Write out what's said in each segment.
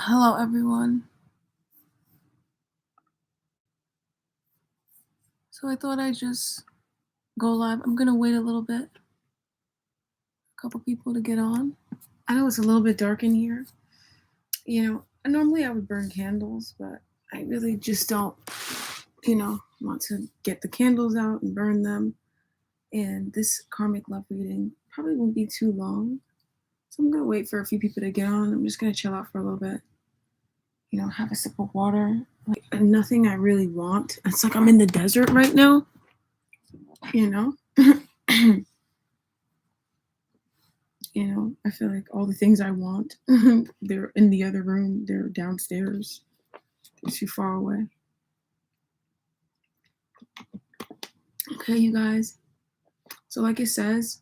Hello, everyone. So I thought I'd just go live. I'm gonna wait a little bit, a couple people to get on. I know it's a little bit dark in here. Normally I would burn candles, but I really just don't, want to get the candles out and burn them. And this karmic love reading probably won't be too long. So I'm gonna wait for a few people to get on. I'm just gonna chill out for a little bit. Have a sip of water. Like nothing I really want. It's like I'm in the desert right now. I feel like all the things I want, they're in the other room, they're downstairs, they're too far away. Okay, you guys. So, like it says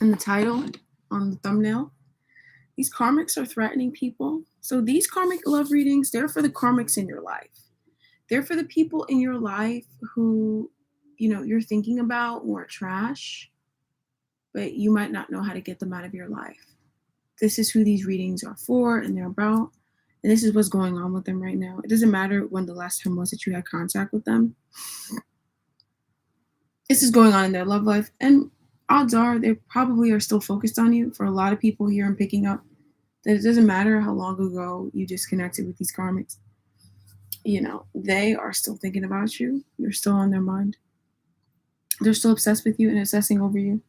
in the title, on the thumbnail, these karmics are threatening people. So, these karmic love readings, they're for the karmics in your life. They're for the people in your life who, you're thinking about or trash, but you might not know how to get them out of your life. This is who these readings are for and they're about. And this is what's going on with them right now. It doesn't matter when the last time was that you had contact with them. This is going on in their love life. And odds are they probably are still focused on you. For a lot of people here, I'm picking up that it doesn't matter how long ago you disconnected with these karmics. They are still thinking about you. You're still on their mind. They're still obsessed with you and obsessing over you.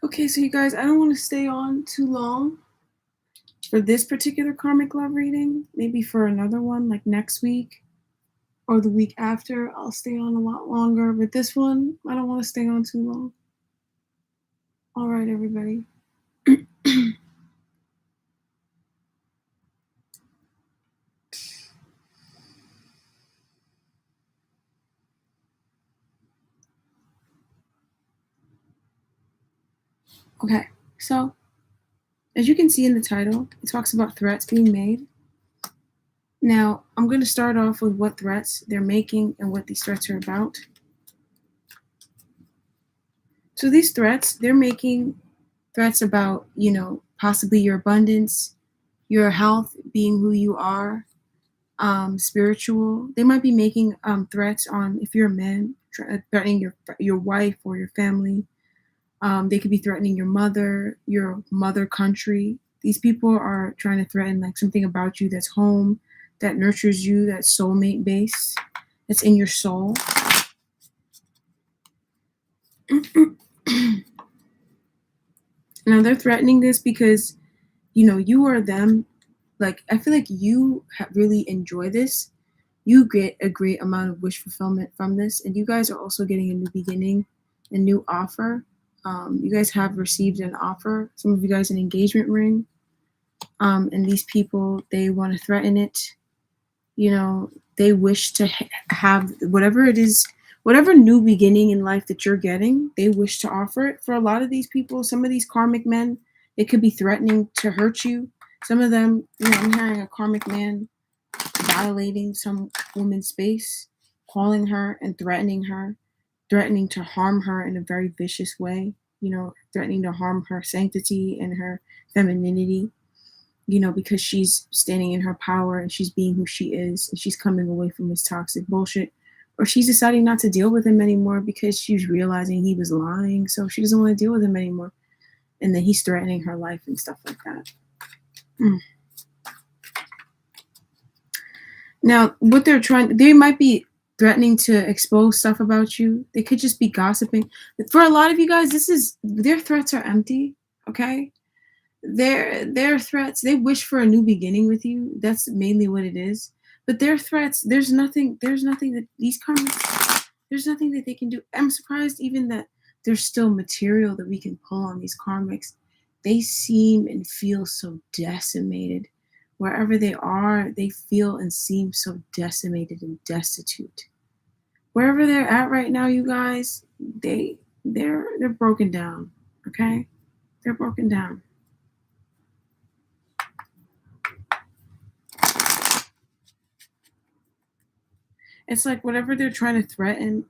Okay, so you guys, I don't want to stay on too long for this particular karmic love reading. Maybe for another one, like next week or the week after, I'll stay on a lot longer. But this one, I don't want to stay on too long. All right, everybody. Okay, so as you can see in the title, it talks about threats being made. Now, I'm going to start off with what threats they're making and what these threats are about. So these threats, they're making threats about, possibly your abundance, your health, being who you are, spiritual. They might be making threats on, if you're a man, threatening your wife or your family. They could be threatening your mother country. These people are trying to threaten like something about you that's home, that nurtures you, that's soulmate base, that's in your soul. Now they're threatening this because, you are them. Like I feel like you really enjoy this. You get a great amount of wish fulfillment from this, and you guys are also getting a new beginning, a new offer. You guys have received an offer. Some of you guys an engagement ring. And these people, they want to threaten it. They wish to have whatever it is, whatever new beginning in life that you're getting, they wish to offer it. For a lot of these people, some of these karmic men, it could be threatening to hurt you. Some of them, I'm hearing a karmic man violating some woman's space, calling her and threatening her, threatening to harm her in a very vicious way, threatening to harm her sanctity and her femininity. because she's standing in her power and she's being who she is and she's coming away from this toxic bullshit. Or she's deciding not to deal with him anymore because she's realizing he was lying, so she doesn't want to deal with him anymore. And then he's threatening her life and stuff like that. Mm. Now, what they might be threatening to expose stuff about you. They could just be gossiping. For a lot of you guys, their threats are empty, okay? Their threats, they wish for a new beginning with you. That's mainly what it is. But their threats, there's nothing that there's nothing that they can do. I'm surprised even that there's still material that we can pull on these karmics. They seem and feel so decimated. Wherever they are, they feel and seem so decimated and destitute. Wherever they're at right now, you guys, they're broken down. Okay? They're broken down. It's like whatever they're trying to threaten,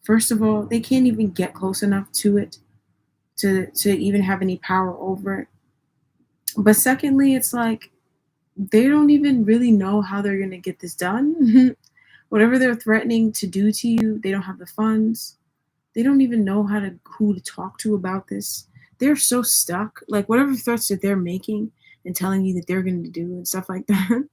first of all, they can't even get close enough to it to even have any power over it. But secondly, it's like they don't even really know how they're going to get this done. Whatever they're threatening to do to you, they don't have the funds. They don't even know who to talk to about this. They're so stuck. Like whatever threats that they're making and telling you that they're going to do and stuff like that.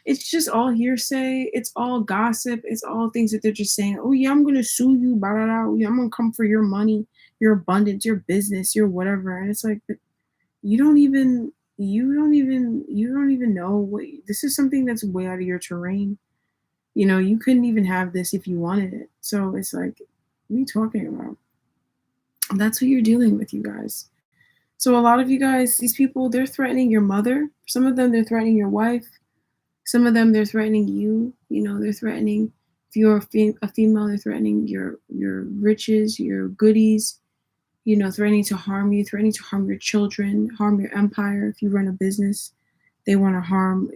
It's just all hearsay. It's all gossip. It's all things that they're just saying. Oh yeah, I'm going to sue you. Blah, blah, blah. Yeah, I'm going to come for your money, your abundance, your business, your whatever. And it's like, but you don't even know what this is. Something that's way out of your terrain. You couldn't even have this if you wanted it. So it's like, what are you talking about? That's what you're dealing with, you guys. So a lot of you guys, these people, they're threatening your mother. Some of them, they're threatening your wife. Some of them, they're threatening you. They're threatening, if you're a female, they're threatening your riches, your goodies, threatening to harm you, threatening to harm your children, harm your empire. If you run a business, they want to harm,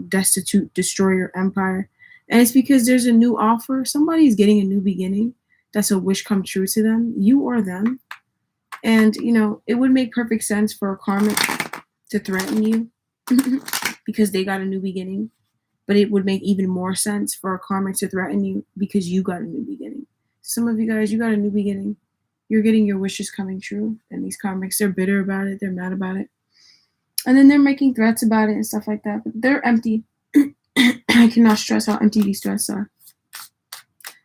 destitute, destroy your empire. And it's because there's a new offer. Somebody's getting a new beginning. That's a wish come true to them, you or them. And, it would make perfect sense for a karmic to threaten you because they got a new beginning. But it would make even more sense for a karmic to threaten you because you got a new beginning. Some of you guys, you got a new beginning. You're getting your wishes coming true. And these karmics, they're bitter about it. They're mad about it. And then they're making threats about it and stuff like that. But they're empty. I cannot stress how empty these threats are.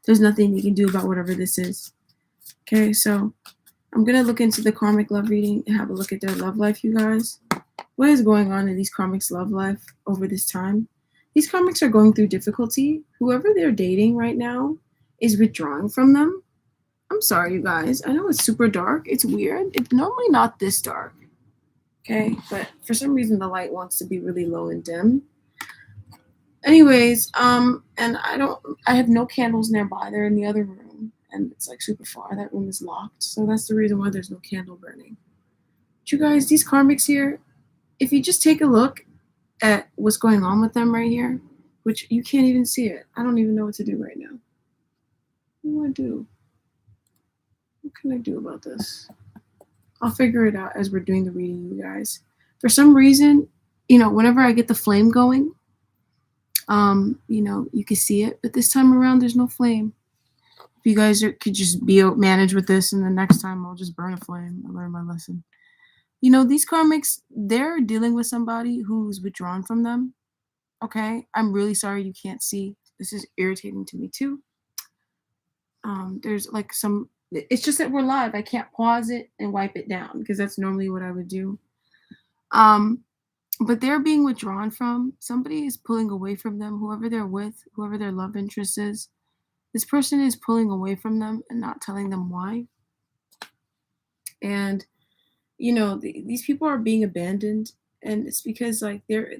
There's nothing you can do about whatever this is. Okay, so I'm going to look into the karmic love reading and have a look at their love life, you guys. What is going on in these karmics' love life over this time? These karmics are going through difficulty. Whoever they're dating right now is withdrawing from them. I'm sorry, you guys. I know it's super dark. It's weird. It's normally not this dark. Okay, but for some reason the light wants to be really low and dim. Anyways, and I have no candles nearby. They're in the other room, and it's like super far. That room is locked, so that's the reason why there's no candle burning. But you guys, these karmics here, if you just take a look at what's going on with them right here, which you can't even see it. I don't even know what to do right now. What do I do? What can I do about this? I'll figure it out as we're doing the reading, you guys. For some reason, whenever I get the flame going, you can see it, but this time around there's no flame. If you guys could just manage with this, and the next time I'll just burn a flame. I learned my lesson. These karmics, they're dealing with somebody who's withdrawn from them. Okay, I'm really sorry you can't see. This is irritating to me too. There's like it's just that we're live. I can't pause it and wipe it down because that's normally what I would do. But they're being withdrawn from. Somebody is pulling away from them. Whoever they're with, whoever their love interest is, this person is pulling away from them and not telling them why. And these people are being abandoned, and it's because they're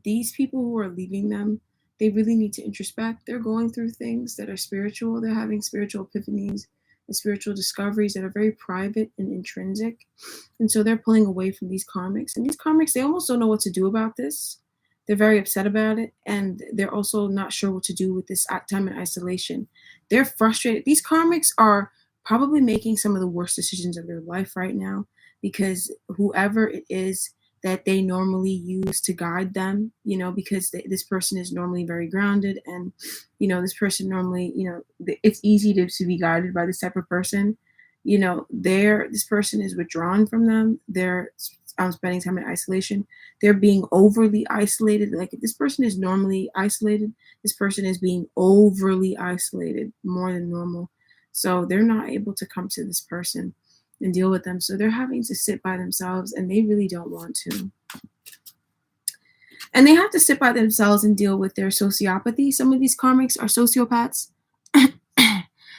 these people who are leaving them, they really need to introspect. They're going through things that are spiritual. They're having spiritual epiphanies and spiritual discoveries that are very private and intrinsic. And so they're pulling away from these karmics. And these karmics, they almost don't know what to do about this. They're very upset about it. And they're also not sure what to do with this time in isolation. They're frustrated. These karmics are probably making some of the worst decisions of their life right now, because whoever it is that they normally use to guide them, because this person is normally very grounded, and this person normally, it's easy to be guided by this type of person. This person is withdrawn from them. They're spending time in isolation. They're being overly isolated. Like, if this person is normally isolated, this person is being overly isolated more than normal. So they're not able to come to this person and deal with them. So they're having to sit by themselves, and they really don't want to. And they have to sit by themselves and deal with their sociopathy. Some of these karmics are sociopaths.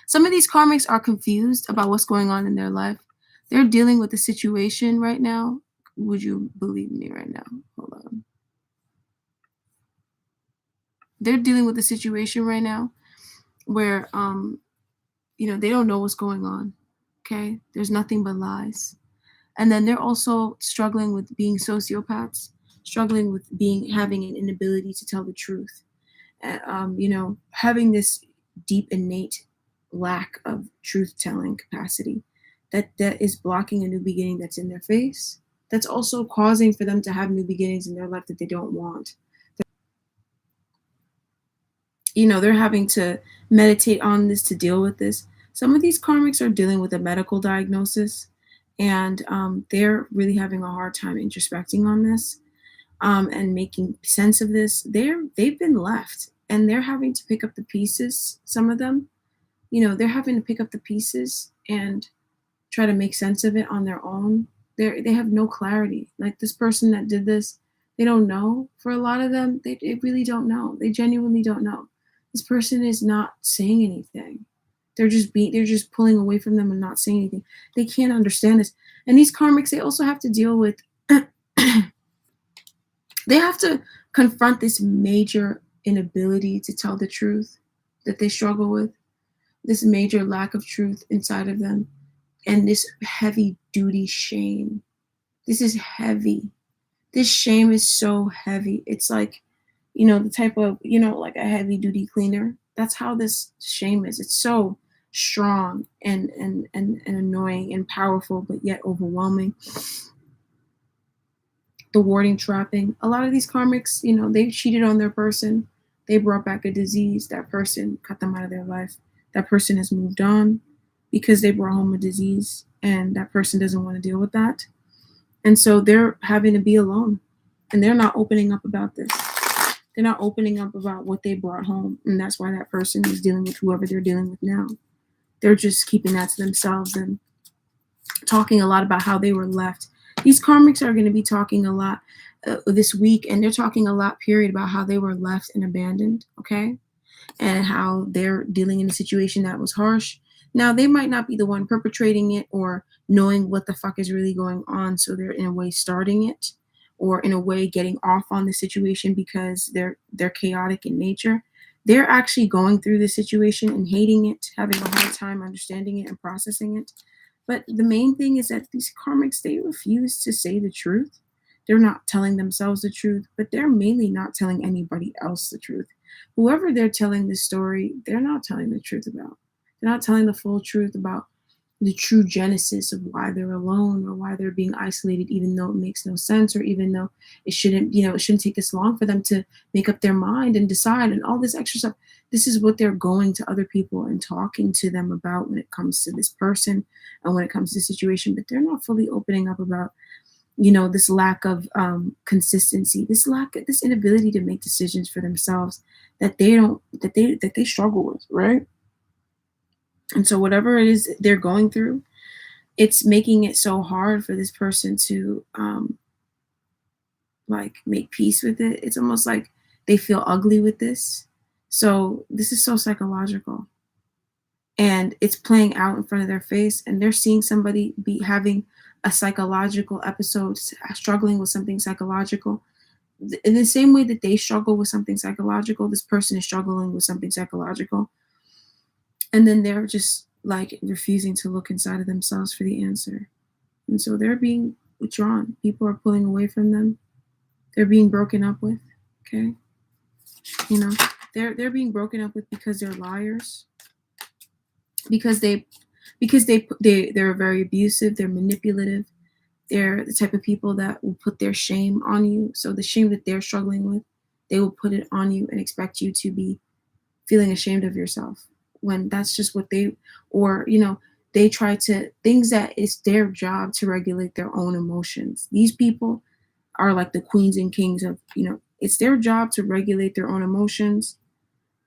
Some of these karmics are confused about what's going on in their life. They're dealing with a situation right now. Would you believe me right now? Hold on. They're dealing with a situation right now where, they don't know what's going on. Okay? There's nothing but lies. And then they're also struggling with being sociopaths, struggling with having an inability to tell the truth. Having this deep innate lack of truth-telling capacity that is blocking a new beginning that's in their face. That's also causing for them to have new beginnings in their life that they don't want. They're having to meditate on this to deal with this. Some of these karmics are dealing with a medical diagnosis, and they're really having a hard time introspecting on this, and making sense of this. They've been left, and they're having to pick up the pieces. Some of them, they're having to pick up the pieces and try to make sense of it on their own. They have no clarity. Like, this person that did this, they don't know. For a lot of them, they really don't know. They genuinely don't know. This person is not saying anything. They're just pulling away from them and not saying anything. They can't understand this. And these karmics, they also have to deal with they have to confront this major inability to tell the truth that they struggle with, this major lack of truth inside of them, and this heavy duty shame. This is heavy. This shame is so heavy. It's like, the type of, like a heavy duty cleaner. That's how this shame is. It's so strong and annoying and powerful, but yet overwhelming. The warding trapping. A lot of these karmics, they cheated on their person. They brought back a disease. That person cut them out of their life. That person has moved on because they brought home a disease, and that person doesn't want to deal with that. And so they're having to be alone, and they're not opening up about this. They're not opening up about what they brought home, and that's why that person is dealing with whoever they're dealing with now. They're just keeping that to themselves and talking a lot about how they were left. These karmics are going to be talking a lot this week, and they're talking a lot, period, about how they were left and abandoned, okay? And how they're dealing in a situation that was harsh. Now, they might not be the one perpetrating it or knowing what the fuck is really going on, so they're in a way starting it, or in a way getting off on the situation because they're chaotic in nature. They're actually going through the situation and hating it, having a hard time understanding it and processing it. But the main thing is that these karmics, they refuse to say the truth. They're not telling themselves the truth, but they're mainly not telling anybody else the truth. Whoever they're telling this story, they're not telling the truth about. They're not telling the full truth about the true genesis of why they're alone or why they're being isolated, even though it makes no sense, or even though it shouldn't take this long for them to make up their mind and decide and all this extra stuff. This is what they're going to other people and talking to them about when it comes to this person and when it comes to the situation, but they're not fully opening up about, this lack of consistency, this inability to make decisions for themselves that they struggle with, right? And so whatever it is they're going through, it's making it so hard for this person to make peace with it. It's almost like they feel ugly with this. So this is so psychological. And it's playing out in front of their face, and they're seeing somebody be having a psychological episode, struggling with something psychological. In the same way that they struggle with something psychological, this person is struggling with something psychological. And then they're just refusing to look inside of themselves for the answer. And so they're being withdrawn. People are pulling away from them. They're being broken up with. Okay. They're being broken up with because they're liars. Because they're very abusive, they're manipulative, They're the type of people that will put their shame on you. So the shame that they're struggling with, they will put it on you and expect you to be feeling ashamed of yourself when that's just what they, or, they try to, things that it's their job to regulate their own emotions. These people are like the queens and kings of, it's their job to regulate their own emotions,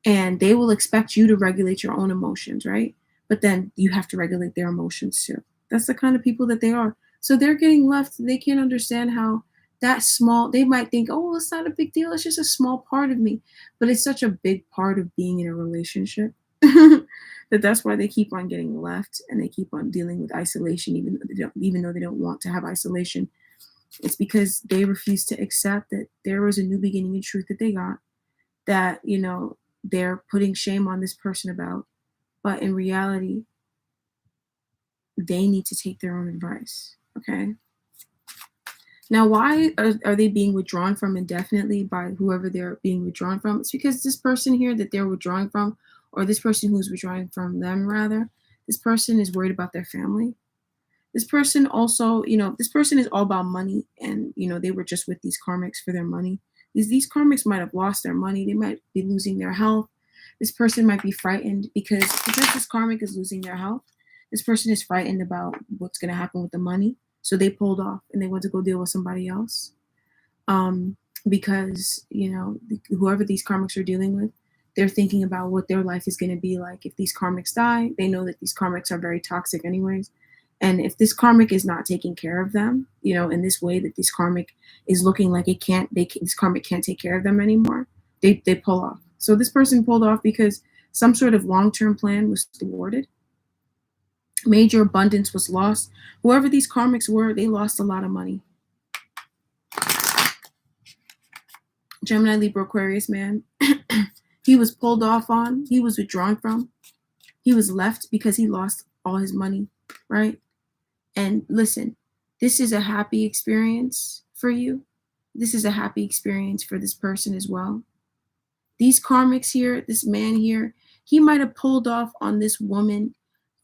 and they will expect you to regulate your own emotions, right? But then you have to regulate their emotions too. That's the kind of people that they are. So they're getting left. They can't understand how that small, they might think, oh, well, it's not a big deal. It's just a small part of me. But it's such a big part of being in a relationship that's why they keep on getting left, and they keep on dealing with isolation, even though they don't want to have isolation. It's because they refuse to accept that there was a new beginning in truth that they got, that, they're putting shame on this person about. But in reality, they need to take their own advice. Okay. Now, why are they being withdrawn from indefinitely by whoever they're being withdrawn from? It's because this person here that they're withdrawing from, or this person who's withdrawing from them, rather, this person is worried about their family. This person also, this person is all about money, and they were just with these karmics for their money. These karmics might have lost their money. They might be losing their health. This person might be frightened because this karmic is losing their health. This person is frightened about what's going to happen with the money, so they pulled off and they went to go deal with somebody else. Because whoever these karmics are dealing with, they're thinking about what their life is going to be like if these karmics die. They know that these karmics are very toxic anyways. And if this karmic is not taking care of them, in this way that this karmic is looking like this karmic can't take care of them anymore, they pull off. So this person pulled off because some sort of long-term plan was thwarted. Major abundance was lost. Whoever these karmics were, they lost a lot of money. Gemini, Libra, Aquarius man, he was pulled off on, he was withdrawn from, he was left because he lost all his money, right? And listen, this is a happy experience for you. This is a happy experience for this person as well. These karmics here, this man here, he might have pulled off on this woman.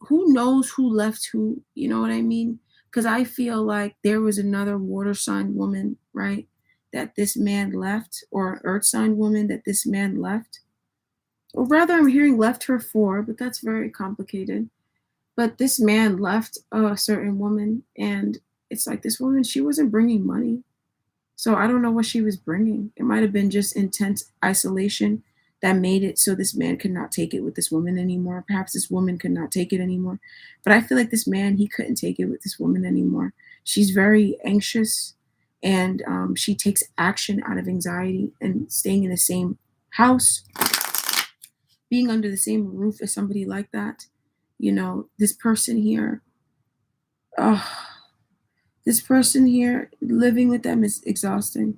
Who knows who left who? You know what I mean? Because I feel like there was another water sign woman, right, that this man left, or an earth sign woman that this man left. Or rather, I'm hearing left her for, but that's very complicated. But this man left a certain woman, and it's like this woman, she wasn't bringing money. So I don't know what she was bringing. It might have been just intense isolation that made it so this man could not take it with this woman anymore. Perhaps this woman could not take it anymore. But I feel like this man, he couldn't take it with this woman anymore. She's very anxious, and she takes action out of anxiety, and staying in the same house, being under the same roof as somebody like that. This person here, oh, this person here, living with them is exhausting.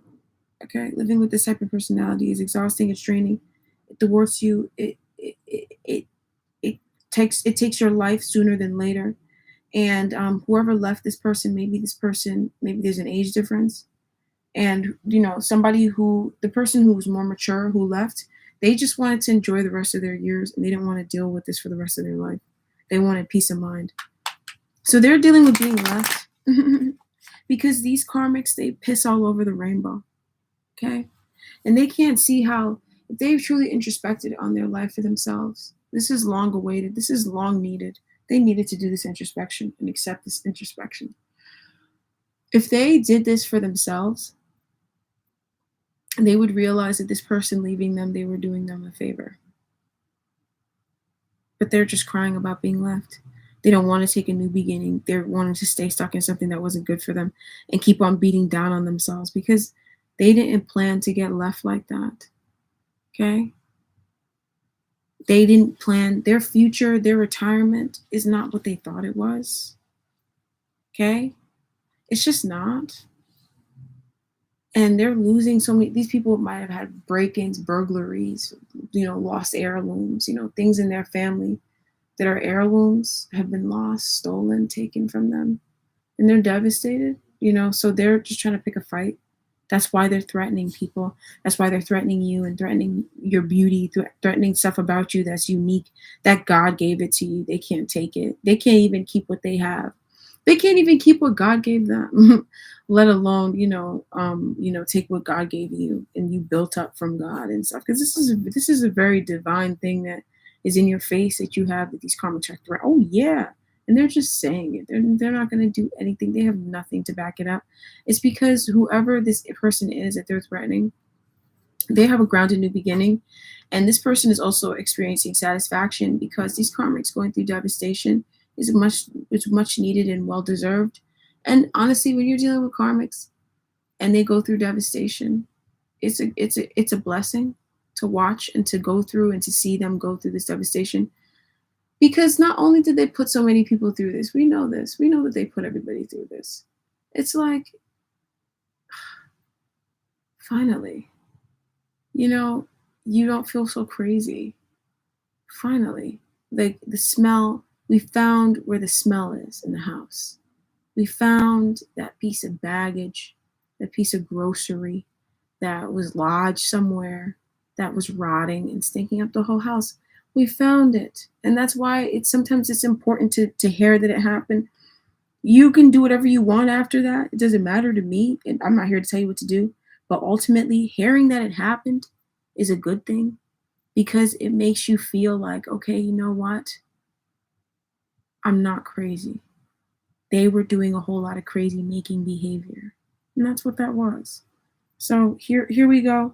Okay, living with this type of personality is exhausting. It's draining. It thwarts you. It takes your life sooner than later. And whoever left this person, maybe there's an age difference. And the person who was more mature who left, they just wanted to enjoy the rest of their years, and they didn't want to deal with this for the rest of their life. They wanted peace of mind. So they're dealing with being left because these karmics, they piss all over the rainbow. Okay. And they can't see how, if they've truly introspected on their life for themselves, this is long awaited. This is long needed. They needed to do this introspection and accept this introspection. If they did this for themselves, they would realize that this person leaving them, they were doing them a favor. But they're just crying about being left. They don't want to take a new beginning. They're wanting to stay stuck in something that wasn't good for them and keep on beating down on themselves because they didn't plan to get left like that. Okay? They didn't plan their future, their retirement is not what they thought it was. Okay? It's just not. And they're losing so many. These people might have had break-ins, burglaries, lost heirlooms, things in their family that are heirlooms have been lost, stolen, taken from them. And they're devastated, so they're just trying to pick a fight. That's why they're threatening people. That's why they're threatening you and threatening your beauty, threatening stuff about you that's unique, that God gave it to you. They can't take it. They can't even keep what they have. They can't even keep what God gave them, let alone, take what God gave you and you built up from God and stuff. Because this is a very divine thing that is in your face that you have that these karmic check around. Oh yeah. And they're just saying it. They're not gonna do anything. They have nothing to back it up. It's because whoever this person is that they're threatening, they have a grounded new beginning. And this person is also experiencing satisfaction because these karmics going through devastation is much needed and well deserved. And honestly, when you're dealing with karmics and they go through devastation, it's a blessing to watch and to go through and to see them go through this devastation. Because not only did they put so many people through this, we know this. We know that they put everybody through this. It's like, finally, you know, you don't feel so crazy. Finally, like the smell, we found where the smell is in the house. We found that piece of baggage, that piece of grocery that was lodged somewhere, that was rotting and stinking up the whole house. We found it. And that's why it's important to hear that it happened. You can do whatever you want after that. It doesn't matter to me. And I'm not here to tell you what to do. But ultimately, hearing that it happened is a good thing because it makes you feel like, okay, you know what? I'm not crazy. They were doing a whole lot of crazy making behavior. And that's what that was. So here we go.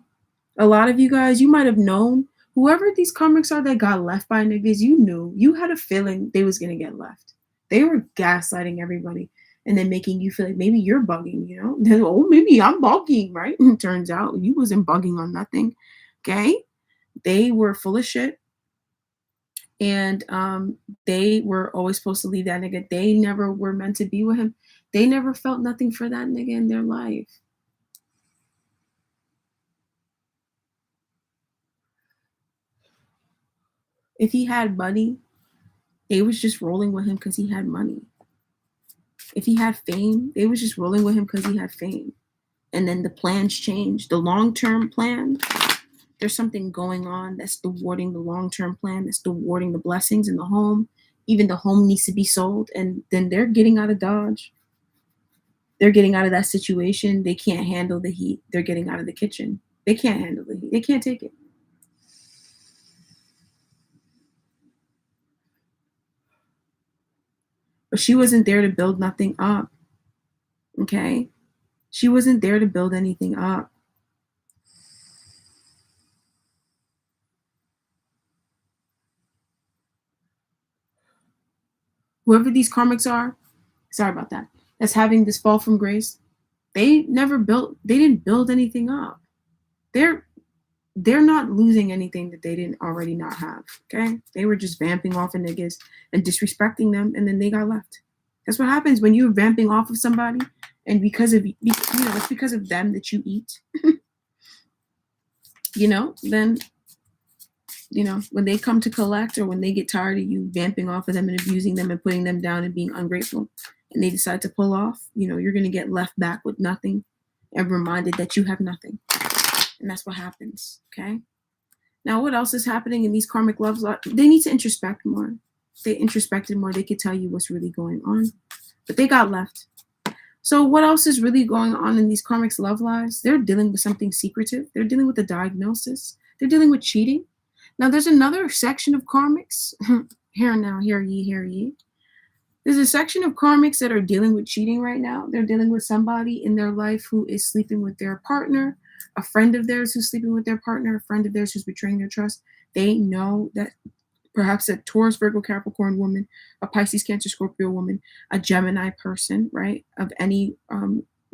A lot of you guys, you might have known whoever these comics are that got left by niggas, you knew. You had a feeling they was gonna get left. They were gaslighting everybody and then making you feel like maybe you're bugging, Then, oh, maybe I'm bugging, right? And turns out you wasn't bugging on nothing. Okay? They were full of shit. And they were always supposed to leave that nigga. They never were meant to be with him. They never felt nothing for that nigga in their life. If he had money, they was just rolling with him because he had money. If he had fame, they was just rolling with him because he had fame. And then the plans changed. The long-term plan, there's something going on that's thwarting the long-term plan, that's thwarting the blessings in the home. Even the home needs to be sold. And then they're getting out of Dodge. They're getting out of that situation. They can't handle the heat. They're getting out of the kitchen. They can't handle the heat. They can't take it. But she wasn't there to build nothing up. Okay? She wasn't there to build anything up. Whoever these karmics are, sorry about that, that's having this fall from grace, they didn't build anything up. They're they're not losing anything that they didn't already not have. Okay? They were just vamping off of niggas and disrespecting them, and then they got left. That's what happens when you're vamping off of somebody, and it's because of them that you eat. Then when they come to collect or when they get tired of you vamping off of them and abusing them and putting them down and being ungrateful, and they decide to pull off, you're going to get left back with nothing and reminded that you have nothing. And that's what happens. Okay. Now, what else is happening in these karmic loves? They need to introspect more. If they introspected more, they could tell you what's really going on. But they got left. So what else is really going on in these karmics' love lives? They're dealing with something secretive. They're dealing with a diagnosis. They're dealing with cheating. Now, there's another section of karmics. Hear now, hear ye, hear ye. There's a section of karmics that are dealing with cheating right now. They're dealing with somebody in their life who is sleeping with their partner, a friend of theirs who's sleeping with their partner, a friend of theirs who's betraying their trust. They know that perhaps a Taurus, Virgo, Capricorn woman, a Pisces, Cancer, Scorpio woman, a Gemini person, right, of any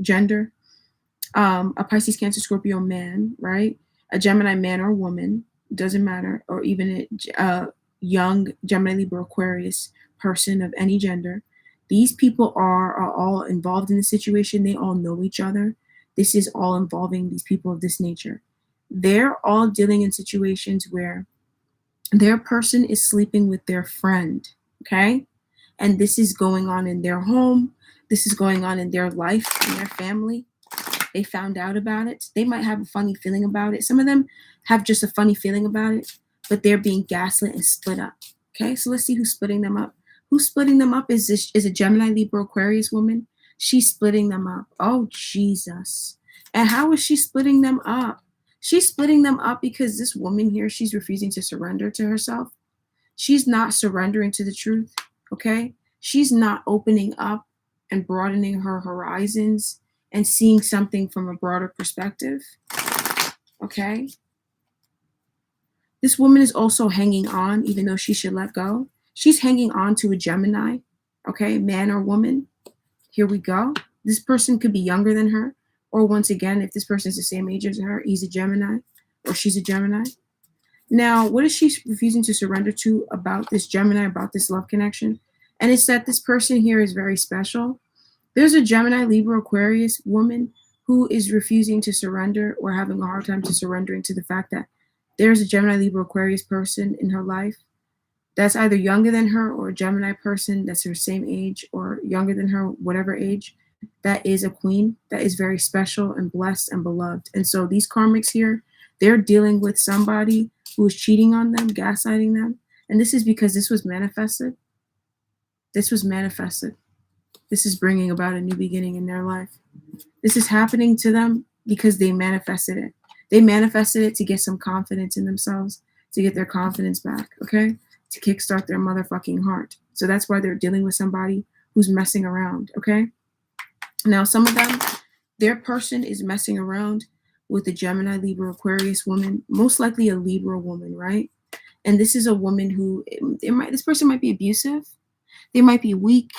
gender, a Pisces, Cancer, Scorpio man, right, a Gemini man or woman, doesn't matter, or even a young Gemini, Libra, Aquarius person of any gender. These people are all involved in the situation. They all know each other. This is all involving these people of this nature. They're all dealing in situations where their person is sleeping with their friend, okay? And this is going on in their home. This is going on in their life, in their family. They found out about it. They might have a funny feeling about it. Some of them have just a funny feeling about it, but they're being gaslit and split up. Okay, so let's see who's splitting them up. Who's splitting them up? Is a Gemini, Libra, Aquarius woman? She's splitting them up. Oh, Jesus. And how is she splitting them up? She's splitting them up because this woman here, she's refusing to surrender to herself. She's not surrendering to the truth, okay? She's not opening up and broadening her horizons and seeing something from a broader perspective, okay? This woman is also hanging on, even though she should let go. She's hanging on to a Gemini, okay, man or woman. Here we go. This person could be younger than her, or once again, if this person is the same age as her, he's a Gemini or she's a Gemini. Now, what is she refusing to surrender to about this Gemini, about this love connection? And it's that this person here is very special. There's a Gemini, Libra, Aquarius woman who is refusing to surrender or having a hard time to surrendering to the fact that there's a Gemini, Libra, Aquarius person in her life that's either younger than her or a Gemini person that's her same age or younger than her, whatever age, that is a queen, that is very special and blessed and beloved. And so these karmics here, they're dealing with somebody who is cheating on them, gaslighting them. And this is because this was manifested. This was manifested. This is bringing about a new beginning in their life. This is happening to them because they manifested it. They manifested it to get some confidence in themselves, to get their confidence back, okay? To kickstart their motherfucking heart. So that's why they're dealing with somebody who's messing around, okay? Now, some of them, their person is messing around with a Gemini, Libra, Aquarius woman, most likely a Libra woman, right? And this is a woman who, this person might be abusive. They might be weak,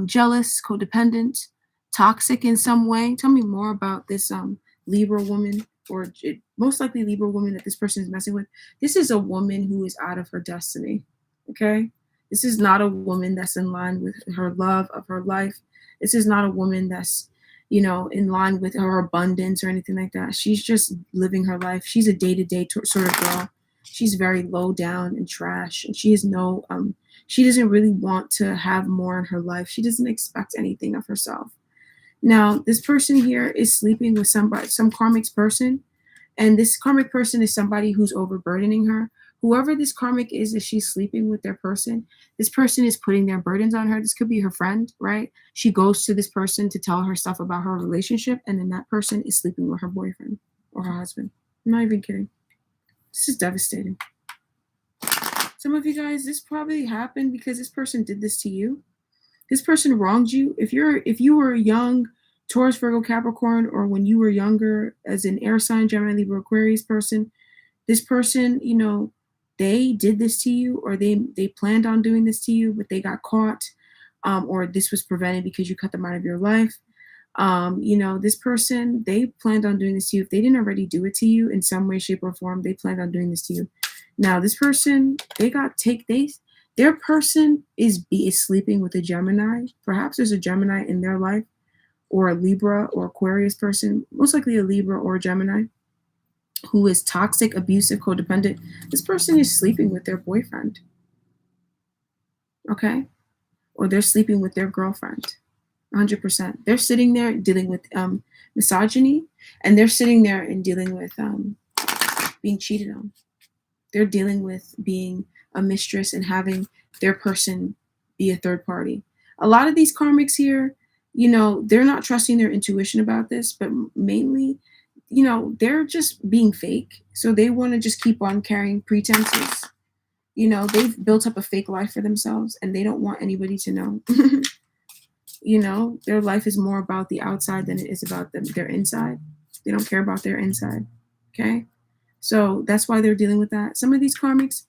jealous, codependent, toxic in some way. Tell me more about this Libra woman, or most likely Libra woman that this person is messing with. This is a woman who is out of her destiny, okay? This is not a woman that's in line with her love of her life. This is not a woman that's, in line with her abundance or anything like that. She's just living her life. She's a day-to-day sort of girl. She's very low down and trash, and she has no, she doesn't really want to have more in her life. She doesn't expect anything of herself. Now, this person here is sleeping with somebody, some karmic person, and this karmic person is somebody who's overburdening her. Whoever this karmic is that she's sleeping with their person, this person is putting their burdens on her. This could be her friend, right? She goes to this person to tell her stuff about her relationship, and then that person is sleeping with her boyfriend or her husband. I'm not even kidding. This is devastating. Some of you guys, this probably happened because this person did this to you. This person wronged you. If you were young, Taurus, Virgo, Capricorn, or when you were younger as an air sign, Gemini, Libra, Aquarius person, this person, they did this to you, or they planned on doing this to you, but they got caught, or this was prevented because you cut them out of your life. This person, they planned on doing this to you. If they didn't already do it to you in some way, shape, or form, they planned on doing this to you. Now, this person, their person is sleeping with a Gemini. Perhaps there's a Gemini in their life, or a Libra or Aquarius person, most likely a Libra or a Gemini, who is toxic, abusive, codependent. This person is sleeping with their boyfriend, okay? Or they're sleeping with their girlfriend, 100%. They're sitting there dealing with misogyny, and they're sitting there and dealing with being cheated on. They're dealing with being a mistress and having their person be a third party. A lot of these karmics here, they're not trusting their intuition about this, but mainly, they're just being fake. So they want to just keep on carrying pretenses. They've built up a fake life for themselves, and they don't want anybody to know. Their life is more about the outside than it is about their inside. They don't care about their inside. Okay? So that's why they're dealing with that. Some of these karmics,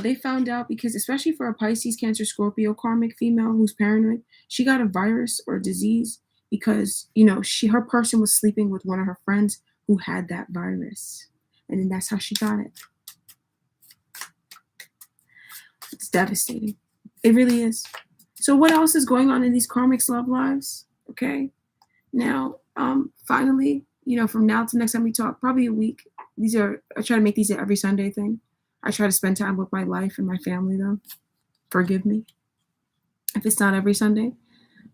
they found out because, especially for a Pisces, Cancer, Scorpio karmic female who's paranoid, she got a virus or disease because, her person was sleeping with one of her friends who had that virus. And then that's how she got it. It's devastating. It really is. So what else is going on in these karmics' love lives? Okay. Now, finally, from now to next time we talk, probably a week. I try to make these an every Sunday thing. I try to spend time with my life and my family, though. Forgive me if it's not every Sunday.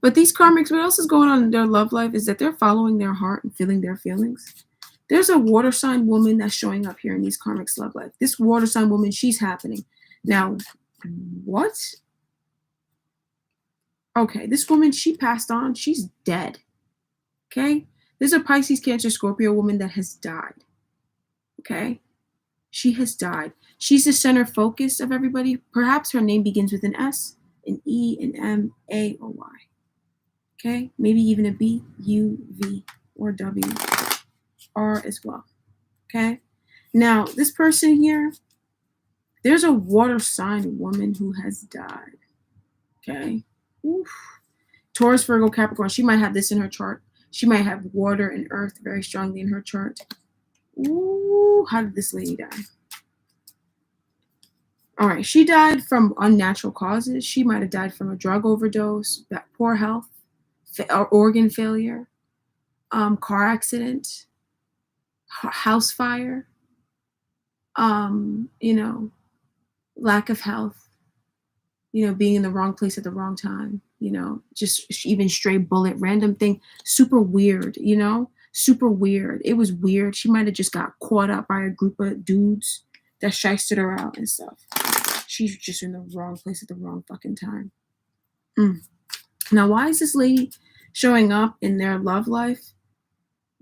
But these karmics, what else is going on in their love life is that they're following their heart and feeling their feelings. There's a water sign woman that's showing up here in these karmics' love life. This water sign woman, she's happening. Now, what? Okay, this woman, she passed on. She's dead. Okay? There's a Pisces, Cancer, Scorpio woman that has died. Okay? She has died. She's the center focus of everybody. Perhaps her name begins with an S, an E, an M, A, or Y. Okay? Maybe even a B, U, V, or W, R as well. Okay? Now, this person here, there's a water sign woman who has died. Okay? Oof. Taurus, Virgo, Capricorn. She might have this in her chart. She might have water and earth very strongly in her chart. Ooh, how did this lady die? All right, she died from unnatural causes. She might have died from a drug overdose, poor health, organ failure, car accident, house fire, you know, lack of health, you know, being in the wrong place at the wrong time, you know, just even stray bullet, random thing, super weird, you know, super weird. It was weird. She might have just got caught up by a group of dudes that shysted her out and stuff. She's just in the wrong place at the wrong fucking time. Now, why is this lady showing up in their love life?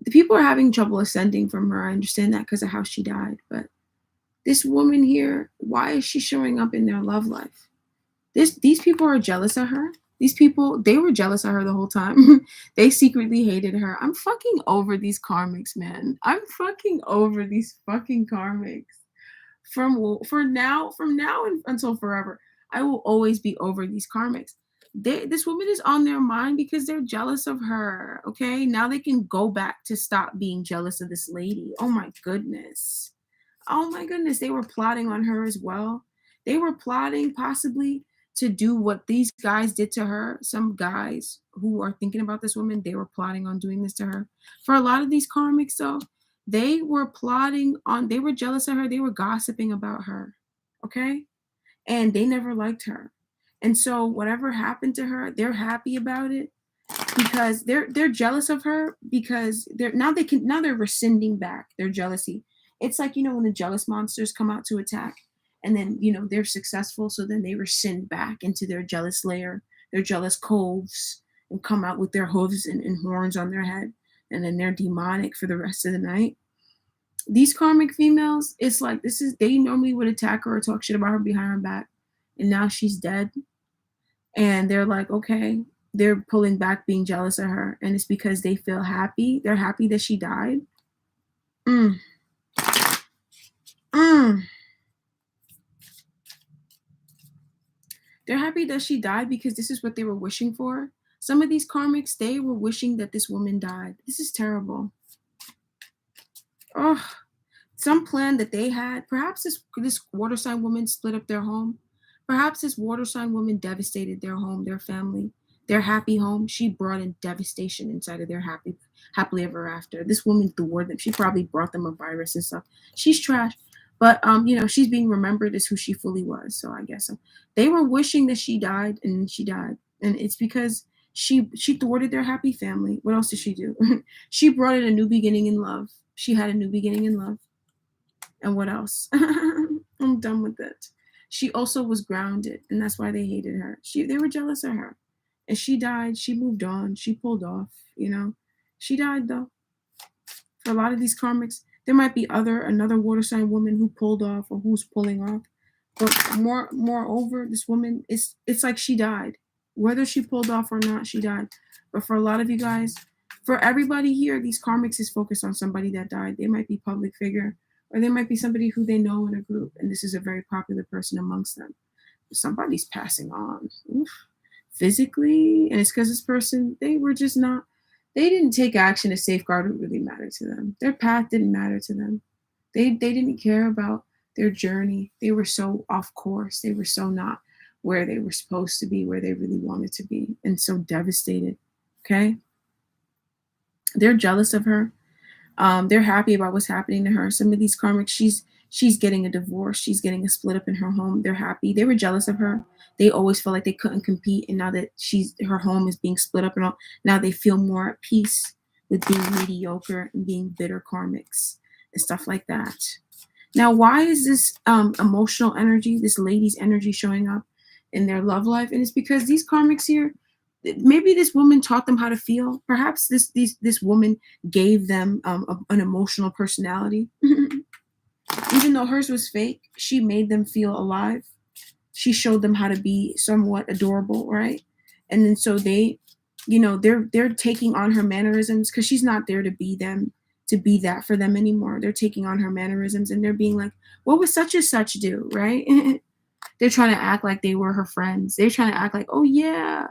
The people are having trouble ascending from her. I understand that because of how she died. But this woman here, why is she showing up in their love life? These people are jealous of her. These people, they were jealous of her the whole time. They secretly hated her. I'm fucking over these karmics, man. I'm fucking over these fucking karmics. From now until forever, I will always be over these karmics. This woman is on their mind because they're jealous of her. Okay, now they can go back to stop being jealous of this lady. Oh my goodness. Oh my goodness, they were plotting on her as well. They were plotting possibly to do what these guys did to her. Some guys who are thinking about this woman, they were plotting on doing this to her. For a lot of these karmics, though, they were they were jealous of her, they were gossiping about her. Okay? And they never liked her. And so whatever happened to her, they're happy about it because they're jealous of her because they're rescinding back their jealousy. It's like, you know, when the jealous monsters come out to attack and then, you know, they're successful, so then they rescind back into their jealous lair, their jealous coves, and come out with their hooves and horns on their head, and then they're demonic for the rest of the night. These karmic females, it's like they normally would attack her or talk shit about her behind her back, and now she's dead, and they're like, okay, they're pulling back being jealous of her, and it's because they feel happy. They're happy that she died. Mm. Mm. They're happy that she died because this is what they were wishing for. Some of these karmics, they were wishing that this woman died. This is terrible. Oh, some plan that they had. Perhaps this water sign woman split up their home. Perhaps this water sign woman devastated their home, their family, their happy home. She brought in devastation inside of their happily ever after. This woman thwarted them. She probably brought them a virus and stuff. She's trash. But you know, she's being remembered as who she fully was. So I guess so. They were wishing that she died, and she died. And it's because she thwarted their happy family. What else did she do? She brought in a new beginning in love. She had a new beginning in love. And what else? I'm done with it. She also was grounded, and that's why they hated her. They were jealous of her. And she died. She moved on. She pulled off, you know. She died though. For a lot of these karmics, there might be another water sign woman who pulled off or who's pulling off. But moreover, this woman it's like she died. Whether she pulled off or not, she died. But for a lot of you guys, for everybody here, these karmics is focused on somebody that died. They might be public figure, or they might be somebody who they know in a group, and this is a very popular person amongst them. Somebody's passing on. Oof. Physically, and it's because this person, they didn't take action to safeguard what really mattered to them. Their path didn't matter to them. They didn't care about their journey. They were so off course. They were so not where they were supposed to be, where they really wanted to be, and so devastated. Okay? They're jealous of her. They're happy about what's happening to her. Some of these karmics, she's getting a divorce. She's getting a split up in her home. They're happy. They were jealous of her. They always felt like they couldn't compete, and now that her home is being split up and all, now they feel more at peace with being mediocre and being bitter karmics and stuff like that. Now, why is this emotional energy, this lady's energy, showing up in their love life? And it's because these karmics here, Maybe this woman taught them how to feel. Perhaps this woman gave them an emotional personality. Even though hers was fake, she made them feel alive. She showed them how to be somewhat adorable, right? And then so they, they're taking on her mannerisms because she's not there to be them, to be that for them anymore. They're taking on her mannerisms and they're being like, what would such and such do, right? They're trying to act like they were her friends. They're trying to act like, oh yeah,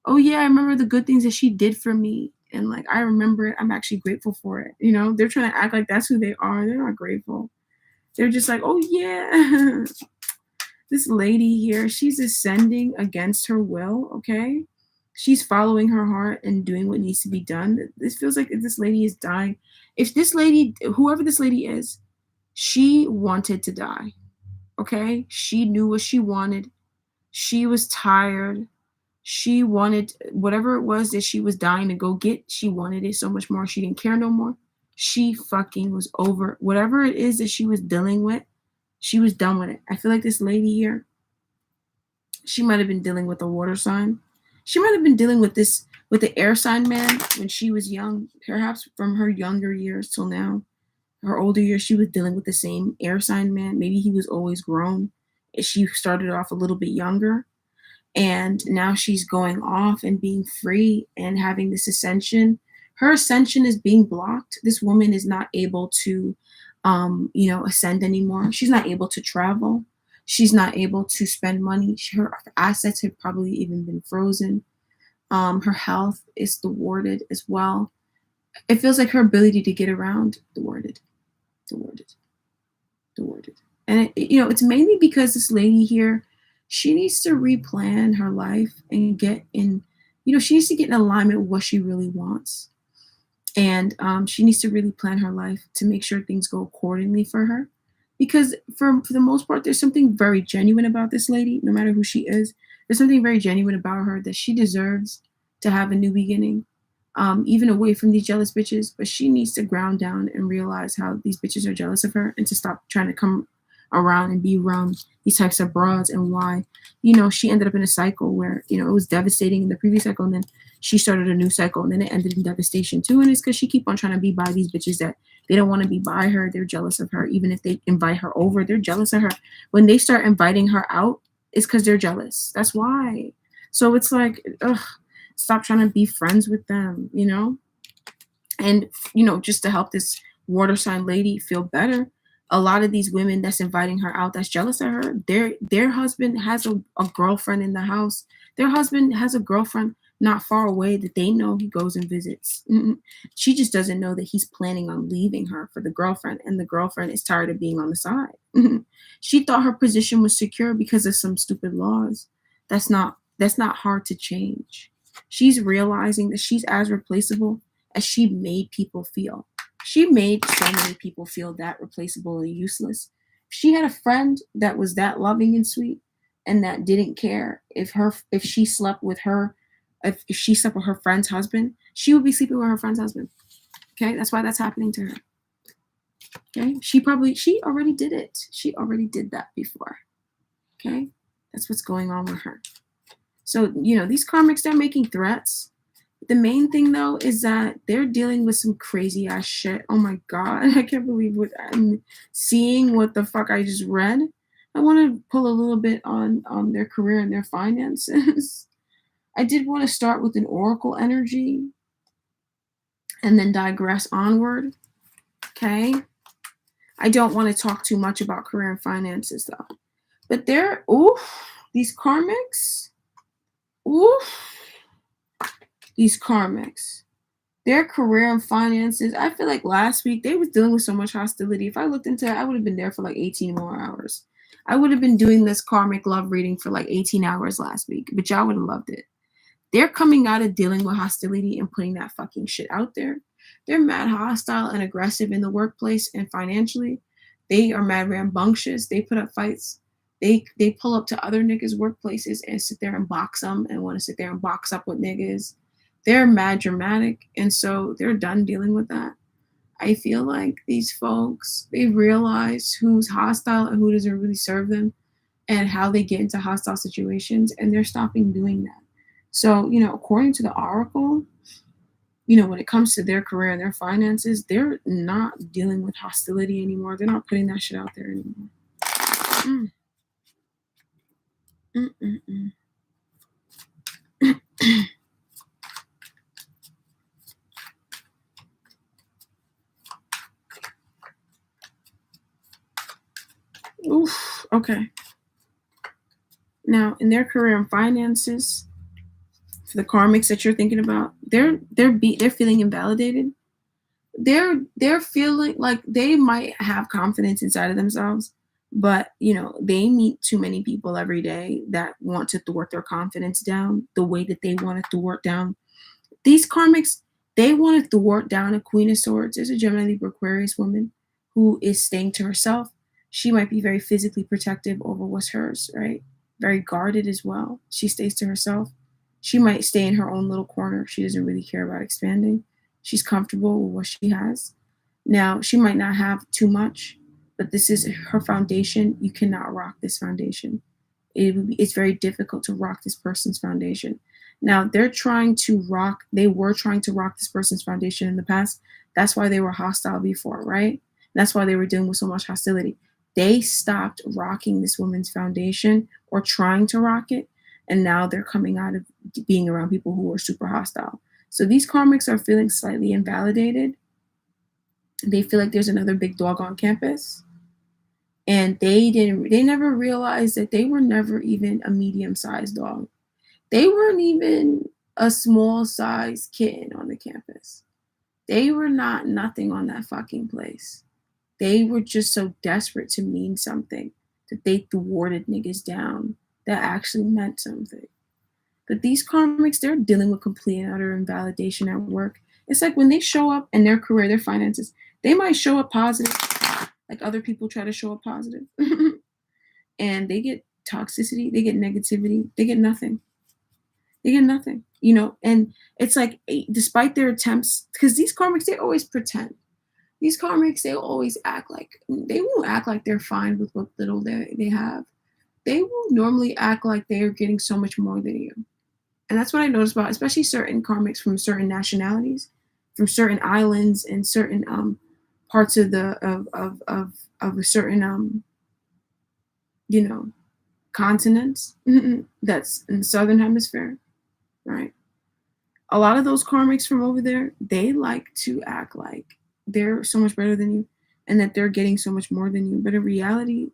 I remember the good things that she did for me. And like I remember it. I'm actually grateful for it. They're trying to act like that's who they are. They're not grateful. They're just like, oh yeah. This lady here, she's ascending against her will, okay? She's following her heart and doing what needs to be done. This feels like this lady is dying. If this lady, whoever this lady is, she wanted to die, okay? She knew what she wanted. She was tired. She wanted whatever it was that she was dying to go get. She wanted it so much more. She didn't care no more. She fucking was over whatever it is that she was dealing with. She was done with it. I feel like this lady here, she might have been dealing with a water sign. She might have been dealing with the air sign man when she was young, perhaps from her younger years till now. Her older years, she was dealing with the same air sign man. Maybe he was always grown. She started off a little bit younger. And now she's going off and being free and having this ascension. Her ascension is being blocked. This woman is not able to ascend anymore. She's not able to travel. She's not able to spend money. Her assets have probably even been frozen. Her health is thwarted as well. It feels like her ability to get around thwarted, thwarted, thwarted. And it's mainly because this lady here, she needs to replan her life and get in, she needs to get in alignment with what she really wants. And she needs to really plan her life to make sure things go accordingly for her. Because for the most part, there's something very genuine about this lady, no matter who she is. There's something very genuine about her that she deserves to have a new beginning, even away from these jealous bitches. But she needs to ground down and realize how these bitches are jealous of her and to stop trying to come around and be around these types of broads and why, she ended up in a cycle where, it was devastating in the previous cycle and then she started a new cycle and then it ended in devastation too. And it's because she keep on trying to be by these bitches that they don't want to be by her. They're jealous of her. Even if they invite her over, they're jealous of her. When they start inviting her out, it's because they're jealous. That's why. So it's like, stop trying to be friends with them, And, just to help this water sign lady feel better, a lot of these women that's inviting her out, that's jealous of her, their husband has a girlfriend in the house. Their husband has a girlfriend not far away that they know he goes and visits. She just doesn't know that he's planning on leaving her for the girlfriend, and the girlfriend is tired of being on the side. She thought her position was secure because of some stupid laws. That's not hard to change. She's realizing that she's as replaceable as she made people feel. She made so many people feel that replaceable and useless. If she had a friend that was that loving and sweet and that didn't care if she slept with her, if she slept with her friend's husband, she would be sleeping with her friend's husband. Okay, that's why that's happening to her. Okay, she already did it. She already did that before. Okay, that's what's going on with her. So, these karmics, they're making threats. The main thing, though, is that they're dealing with some crazy ass shit. Oh my God. I can't believe what I'm seeing, what the fuck I just read. I want to pull a little bit on their career and their finances. I did want to start with an oracle energy and then digress onward. Okay. I don't want to talk too much about career and finances, though. But these karmics. These karmics, their career and finances. I feel like last week they was dealing with so much hostility. If I looked into it, I would have been there for like 18 more hours. I would have been doing this karmic love reading for like 18 hours last week, but y'all would have loved it. They're coming out of dealing with hostility and putting that fucking shit out there. They're mad hostile and aggressive in the workplace and financially. They are mad rambunctious. They put up fights. They pull up to other niggas' workplaces and sit there and box them and want to sit there and box up with niggas. They're mad dramatic, and so they're done dealing with that. I feel like these folks, they realize who's hostile and who doesn't really serve them and how they get into hostile situations, and they're stopping doing that. So, according to the oracle, when it comes to their career and their finances, they're not dealing with hostility anymore. They're not putting that shit out there anymore. Mm, mm, mm, mm. Oof. Okay. Now, in their career and finances, for the karmics that you're thinking about, they're feeling invalidated. They're feeling like they might have confidence inside of themselves, but they meet too many people every day that want to thwart their confidence down the way that they want to thwart down these karmics. They want to thwart down a Queen of Swords. There's a Gemini, Libra, Aquarius woman who is staying to herself. She might be very physically protective over what's hers, right? Very guarded as well. She stays to herself. She might stay in her own little corner. She doesn't really care about expanding. She's comfortable with what she has. Now, she might not have too much, but this is her foundation. You cannot rock this foundation. It's very difficult to rock this person's foundation. Now they were trying to rock this person's foundation in the past. That's why they were hostile before, right? That's why they were dealing with so much hostility. They stopped rocking this woman's foundation or trying to rock it, and now they're coming out of being around people who are super hostile. So these karmics are feeling slightly invalidated. They feel like there's another big dog on campus, and they never realized that they were never even a medium-sized dog. They weren't even a small sized kitten on the campus. They were not nothing on that fucking place. They were just so desperate to mean something that they thwarted niggas down that actually meant something. But these karmics, they're dealing with complete and utter invalidation at work. It's like when they show up in their career, their finances, they might show up positive, like other people try to show up positive. And they get toxicity, they get negativity, they get nothing. They get nothing, and it's like, despite their attempts, because these karmics, they always pretend. These karmics, they always act like, they won't act like they're fine with what little they have. They will normally act like they are getting so much more than you. And that's what I noticed about, especially certain karmics from certain nationalities, from certain islands and certain parts of the of a certain you know continents that's in the southern hemisphere, right? A lot of those karmics from over there, they like to act like they're so much better than you and that they're getting so much more than you. But in reality,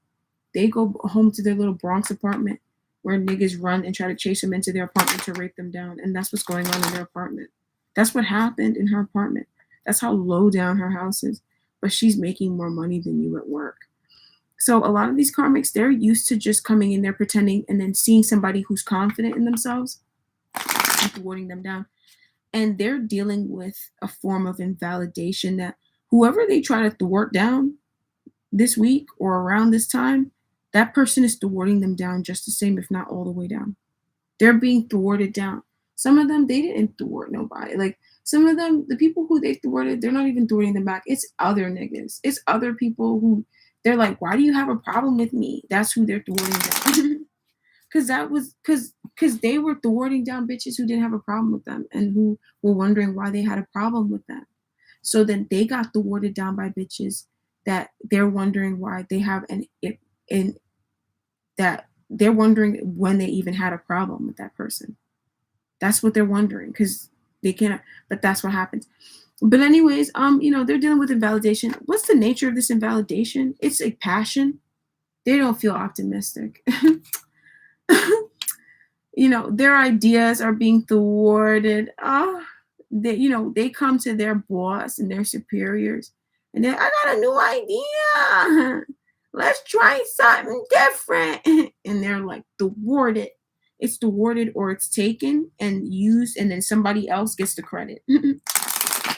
they go home to their little Bronx apartment where niggas run and try to chase them into their apartment to rape them down. And that's what's going on in their apartment. That's what happened in her apartment. That's how low down her house is. But she's making more money than you at work. So a lot of these karmics, they're used to just coming in there pretending and then seeing somebody who's confident in themselves and thwarting them down. And they're dealing with a form of invalidation that whoever they try to thwart down this week or around this time, that person is thwarting them down just the same, if not all the way down. They're being thwarted down. Some of them, they didn't thwart nobody. Like some of them, the people who they thwarted, they're not even thwarting them back. It's other niggas. It's other people who they're like, why do you have a problem with me? That's who they're thwarting down. Because they were thwarting down bitches who didn't have a problem with them and who were wondering why they had a problem with them. So then they got thwarted down by bitches that they're wondering why they have an that they're wondering when they even had a problem with that person. That's what they're wondering because they can't. But that's what happens. But anyways, they're dealing with invalidation. What's the nature of this invalidation? It's a passion. They don't feel optimistic. Their ideas are being thwarted. They come to their boss and their superiors and I got a new idea. Let's try something different. And they're like thwarted. It's thwarted or it's taken and used, and then somebody else gets the credit.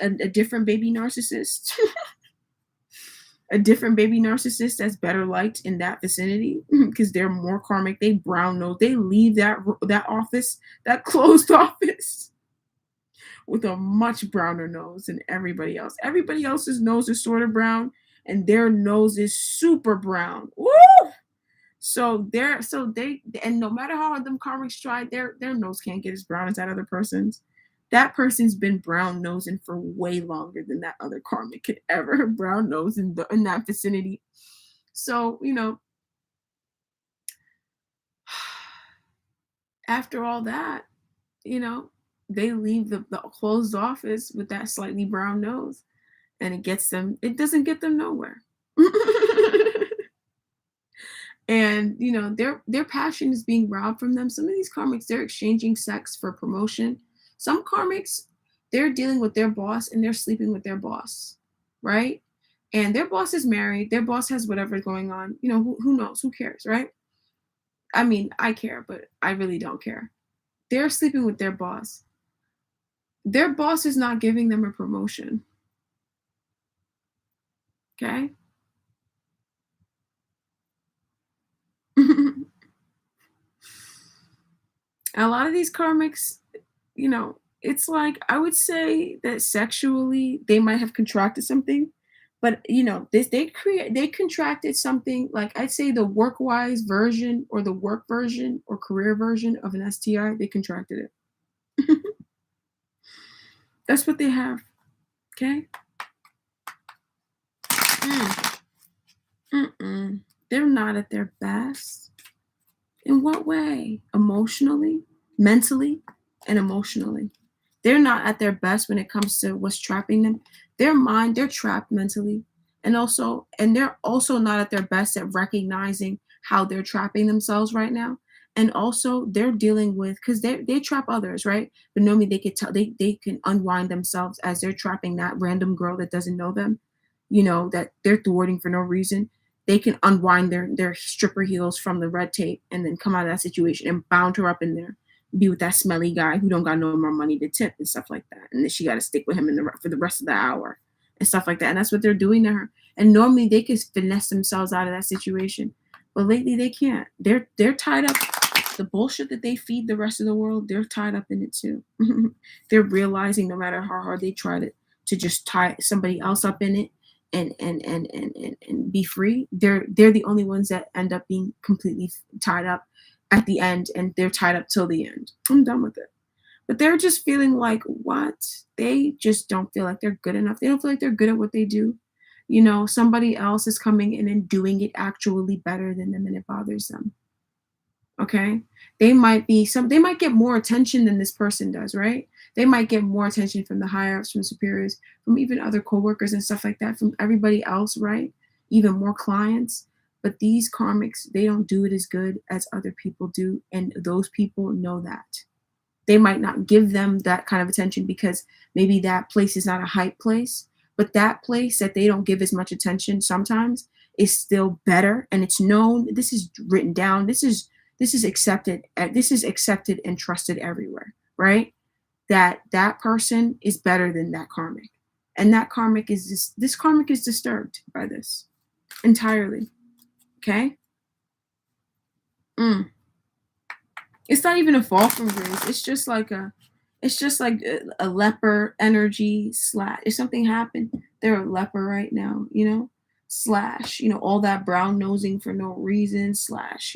a different baby narcissist. A different baby narcissist that's better liked in that vicinity because they're more karmic. They brown nose. They leave that office, that closed office, with a much browner nose than everybody else. Everybody else's nose is sort of brown, and their nose is super brown. Woo! And no matter how hard them karmics try, their nose can't get as brown as that other person's. That person's been brown nosing for way longer than that other karmic could ever brown nose in that vicinity. So, after all that, you know, they leave the closed office with that slightly brown nose, and it doesn't get them nowhere. And their passion is being robbed from them. Some of these karmics, they're exchanging sex for promotion. Some karmics, they're dealing with their boss and they're sleeping with their boss, right? And their boss is married, their boss has whatever going on. Who knows, who cares, right? I mean, I care, but I really don't care. They're sleeping with their boss. Their boss is not giving them a promotion. Okay. A lot of these karmics, it's like I would say that sexually they might have contracted something, but they contracted something like I'd say the work wise version or the work version or career version of an STI. They contracted it. That's what they have. Okay. Mm, mm-mm. They're not at their best. In what way? Emotionally, mentally, and emotionally. They're not at their best when it comes to what's trapping them. They're trapped mentally. And they're also not at their best at recognizing how they're trapping themselves right now. And also they're dealing with because they trap others, right? But normally they could tell they can unwind themselves as they're trapping that random girl that doesn't know them, that they're thwarting for no reason. They can unwind their stripper heels from the red tape and then come out of that situation and bound her up in there, be with that smelly guy who don't got no more money to tip and stuff like that, and then she got to stick with him for the rest of the hour and stuff like that. And that's what they're doing to her. And normally they could finesse themselves out of that situation, but lately they can't. They're tied up. The bullshit that they feed the rest of the world, they're tied up in it too. They're realizing no matter how hard they try to just tie somebody else up in it and be free, they're the only ones that end up being completely tied up at the end, and they're tied up till the end. I'm done with it. But they're just feeling like what? They just don't feel like they're good enough. They don't feel like they're good at what they do. Somebody else is coming in and doing it actually better than them, and it bothers them. Okay. They might get more attention than this person does, right? They might get more attention from the higher ups, from superiors, from even other coworkers and stuff like that, from everybody else, right? Even more clients. But these karmics, they don't do it as good as other people do. And those people know that. They might not give them that kind of attention because maybe that place is not a hype place, but that place that they don't give as much attention sometimes is still better, and it's known. This is written down. This is accepted. This is accepted and trusted everywhere, right? That person is better than that karmic, and that karmic is this karmic is disturbed by this entirely. Okay. Mm. It's not even a fall from grace. It's just like a leper energy slash. If something happened, they're a leper right now, slash, all that brown nosing for no reason, slash,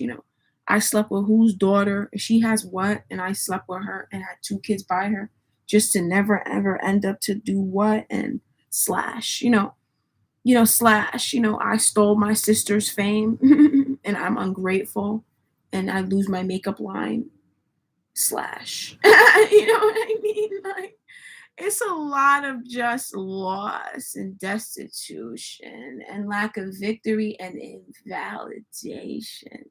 I slept with whose daughter, she has what, and I slept with her and had two kids by her just to never ever end up to do what, and slash, slash, I stole my sister's fame and I'm ungrateful and I lose my makeup line, slash. You know what I mean? Like, it's a lot of just loss and destitution and lack of victory and invalidation.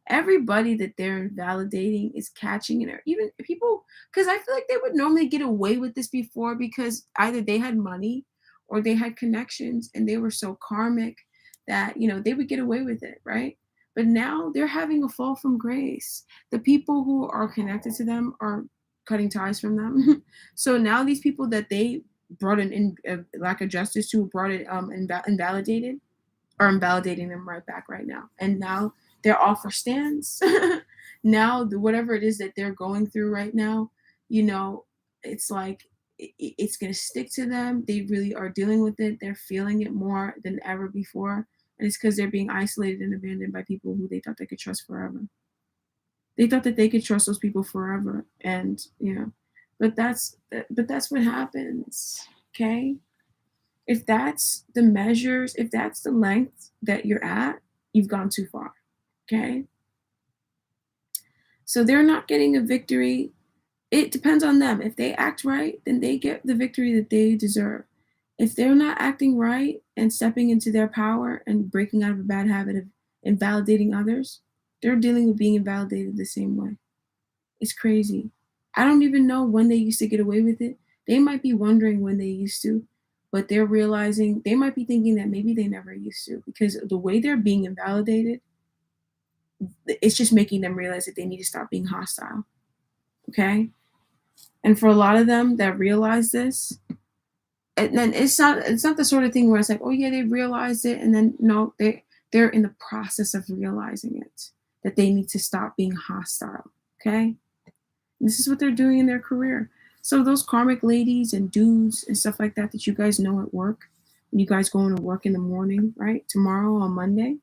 Everybody that they're invalidating is catching it, or even people, because I feel like they would normally get away with this before because either they had money or they had connections and they were so karmic that they would get away with it, right? But now they're having a fall from grace. The people who are connected to them are cutting ties from them. So now these people that they brought in lack of justice to, brought it invalidated, are invalidating them right back right now. And now their offer stands. Now, whatever it is that they're going through right now, it's like it's going to stick to them. They really are dealing with it. They're feeling it more than ever before. And it's because they're being isolated and abandoned by people who they thought they could trust forever. They thought that they could trust those people forever, and but that's what happens. Okay, if that's the measures, if that's the length that you're at, you've gone too far. Okay, so they're not getting a victory. It depends on them. If they act right, then they get the victory that they deserve. If they're not acting right and stepping into their power and breaking out of a bad habit of invalidating others, they're dealing with being invalidated the same way. It's crazy. I don't even know when they used to get away with it. They might be wondering when they used to, but they're realizing they might be thinking that maybe they never used to because the way they're being invalidated, it's just making them realize that they need to stop being hostile. Okay? And for a lot of them that realize this, and then it's not the sort of thing where it's like, oh yeah, they realized it, and then no, they're in the process of realizing it that they need to stop being hostile. Okay? This is what they're doing in their career. So those karmic ladies and dudes and stuff like that that you guys know at work, when you guys go into work in the morning, right? Tomorrow on Monday,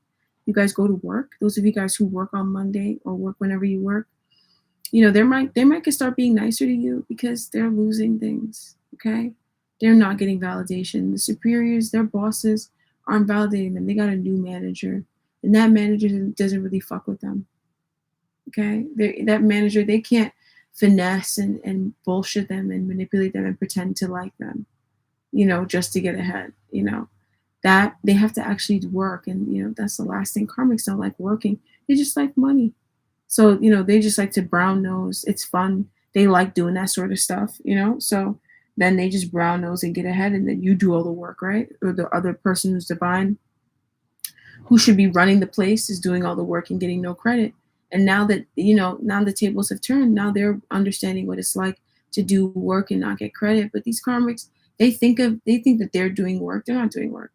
you guys go to work. Those of you guys who work on Monday or work whenever you work, they might start being nicer to you because they're losing things. Okay, they're not getting validation. The superiors, their bosses, aren't validating them. They got a new manager, and that manager doesn't really fuck with them. Okay, that manager, they can't finesse and bullshit them and manipulate them and pretend to like them, just to get ahead. That they have to actually work, and that's the last thing. Karmics don't like working; they just like money. So they just like to brown nose. It's fun. They like doing that sort of stuff. So then they just brown nose and get ahead, and then you do all the work, right? Or the other person who's divine, who should be running the place, is doing all the work and getting no credit. And now the tables have turned. Now they're understanding what it's like to do work and not get credit. But these karmics, they think that they're doing work. They're not doing work.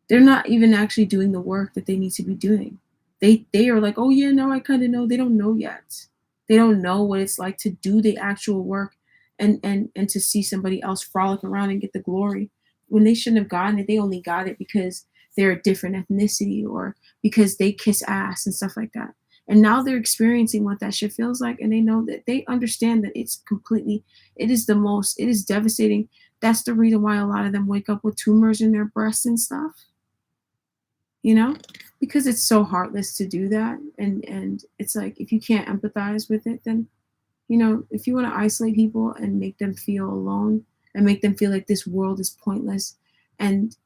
They're not even actually doing the work that they need to be doing. They are like, oh yeah, no, I kind of know. They don't know yet. They don't know what it's like to do the actual work, and to see somebody else frolic around and get the glory when they shouldn't have gotten it. They only got it because they're a different ethnicity or because they kiss ass and stuff like that. And now they're experiencing what that shit feels like, and they know that they understand that it is devastating. That's the reason why a lot of them wake up with tumors in their breasts and stuff, you know, because it's so heartless to do that. And it's like, if you can't empathize with it, then, if you want to isolate people and make them feel alone and make them feel like this world is pointless and,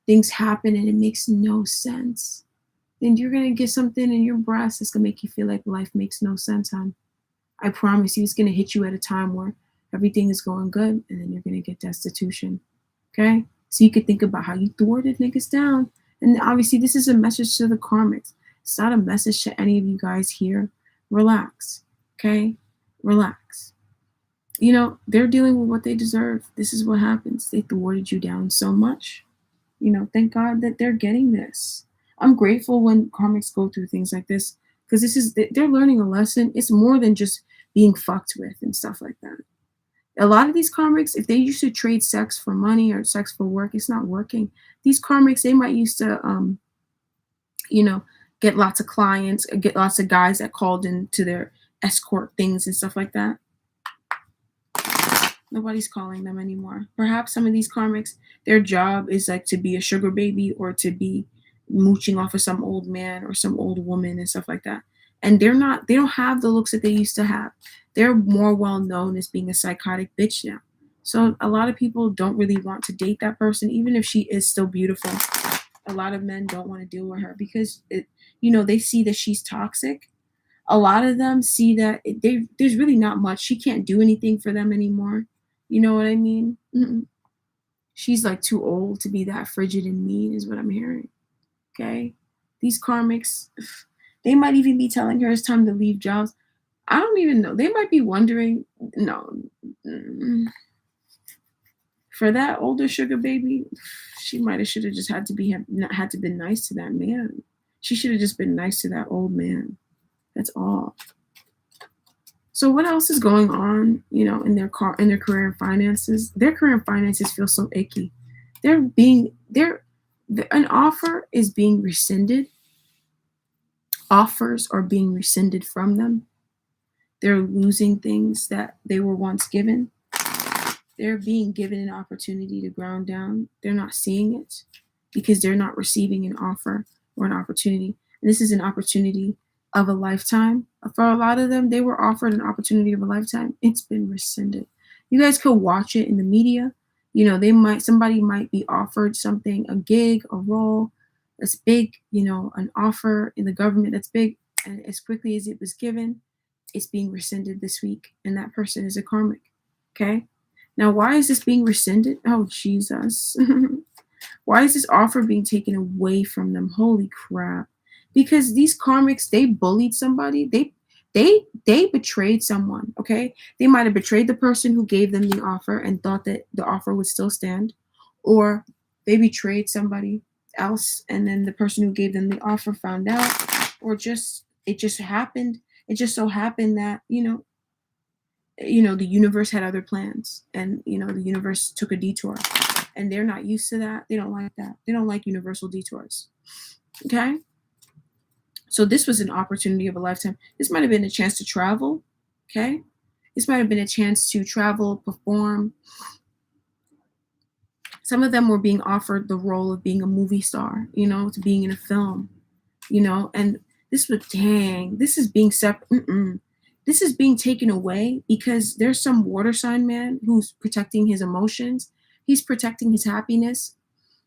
things happen and it makes no sense, then you're going to get something in your breast that's going to make you feel like life makes no sense, hon. I promise you, it's going to hit you at a time where everything is going good, and then you're going to get destitution. Okay? So you could think about how you thwarted niggas down. And obviously, this is a message to the karmics. It's not a message to any of you guys here. Relax. Okay? Relax. They're dealing with what they deserve. This is what happens. They thwarted you down so much. Thank God that they're getting this. I'm grateful when karmics go through things like this, because they're learning a lesson. It's more than just being fucked with and stuff like that. A lot of these karmics, if they used to trade sex for money or sex for work, it's not working. These karmics, they might used to, get lots of clients, get lots of guys that called into their escort things and stuff like that. Nobody's calling them anymore. Perhaps some of these karmics, their job is like to be a sugar baby or to be mooching off of some old man or some old woman and stuff like that. And they don't have the looks that they used to have. They're more well known as being a psychotic bitch now. So a lot of people don't really want to date that person, even if she is still beautiful. A lot of men don't want to deal with her because they see that she's toxic. A lot of them see that there's really not much. She can't do anything for them anymore. You know what I mean? She's like too old to be that frigid and mean, is what I'm hearing. Okay? These karmics, they might even be telling her it's time to leave jobs. I don't even know. They might be wondering, no. For that older sugar baby, she might have should have just had to been nice to that man. She should have just been nice to that old man. That's all. So what else is going on, in their career and finances? Their career and finances feel so icky. An offer is being rescinded. Offers are being rescinded from them. They're losing things that they were once given. They're being given an opportunity to ground down. They're not seeing it because they're not receiving an offer or an opportunity. And this is an opportunity of a lifetime. For a lot of them, they were offered an opportunity of a lifetime. It's been rescinded. You guys could watch it in the media. Somebody might be offered something, a gig, a role that's big, an offer in the government that's big. And as quickly as it was given, it's being rescinded this week. And that person is a karmic. Okay. Now, why is this being rescinded? Oh, Jesus. Why is this offer being taken away from them? Holy crap. Because these karmics, they bullied somebody. They betrayed someone, okay? They might have betrayed the person who gave them the offer and thought that the offer would still stand. Or they betrayed somebody else and then the person who gave them the offer found out. Or it just happened. It just so happened that, the universe had other plans and the universe took a detour and they're not used to that. They don't like that. They don't like universal detours. Okay. So this was an opportunity of a lifetime. This might have been a chance to travel. Okay. This might have been a chance to travel, perform. Some of them were being offered the role of being a movie star, to being in a film, and this is being separate. This is being taken away because there's some water sign man who's protecting his emotions. He's protecting his happiness.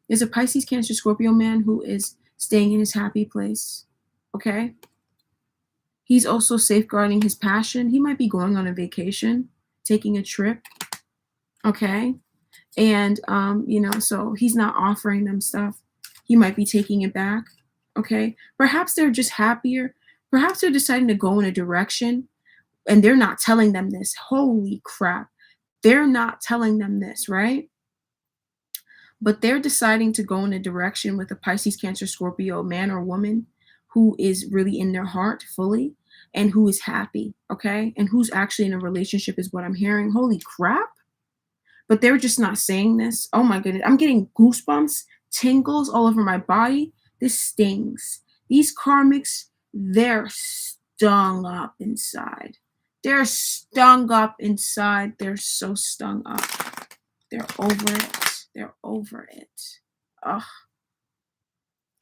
There's a Pisces, Cancer, Scorpio man who is staying in his happy place. Okay. He's also safeguarding his passion. He might be going on a vacation, taking a trip. Okay. And, so he's not offering them stuff. He might be taking it back. Okay. Perhaps they're just happier. Perhaps they're deciding to go in a direction and they're not telling them this. Holy crap. They're not telling them this, right? But they're deciding to go in a direction with a Pisces, Cancer, Scorpio man or woman who is really in their heart fully and who is happy, okay? And who's actually in a relationship is what I'm hearing. Holy crap. But they're just not saying this. Oh my goodness. I'm getting goosebumps, tingles all over my body. This stings. These karmics, they're stung up inside. They're stung up inside. They're so stung up. They're over it. They're over it. Ugh.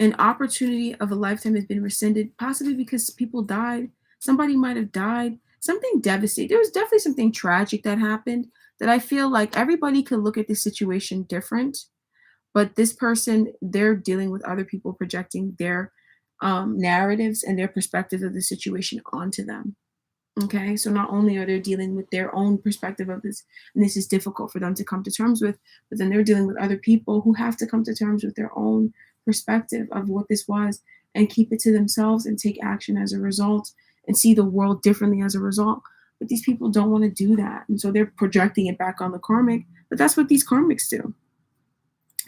An opportunity of a lifetime has been rescinded, possibly because people died. Somebody might have died. Something devastating. There was definitely something tragic that happened that I feel like everybody could look at this situation different. But this person, they're dealing with other people projecting their narratives and their perspective of the situation onto them. Okay, so not only are they dealing with their own perspective of this, and this is difficult for them to come to terms with, but then they're dealing with other people who have to come to terms with their own perspective of what this was and keep it to themselves and take action as a result and see the world differently as a result. But these people don't want to do that. And so they're projecting it back on the karmic, but that's what these karmics do.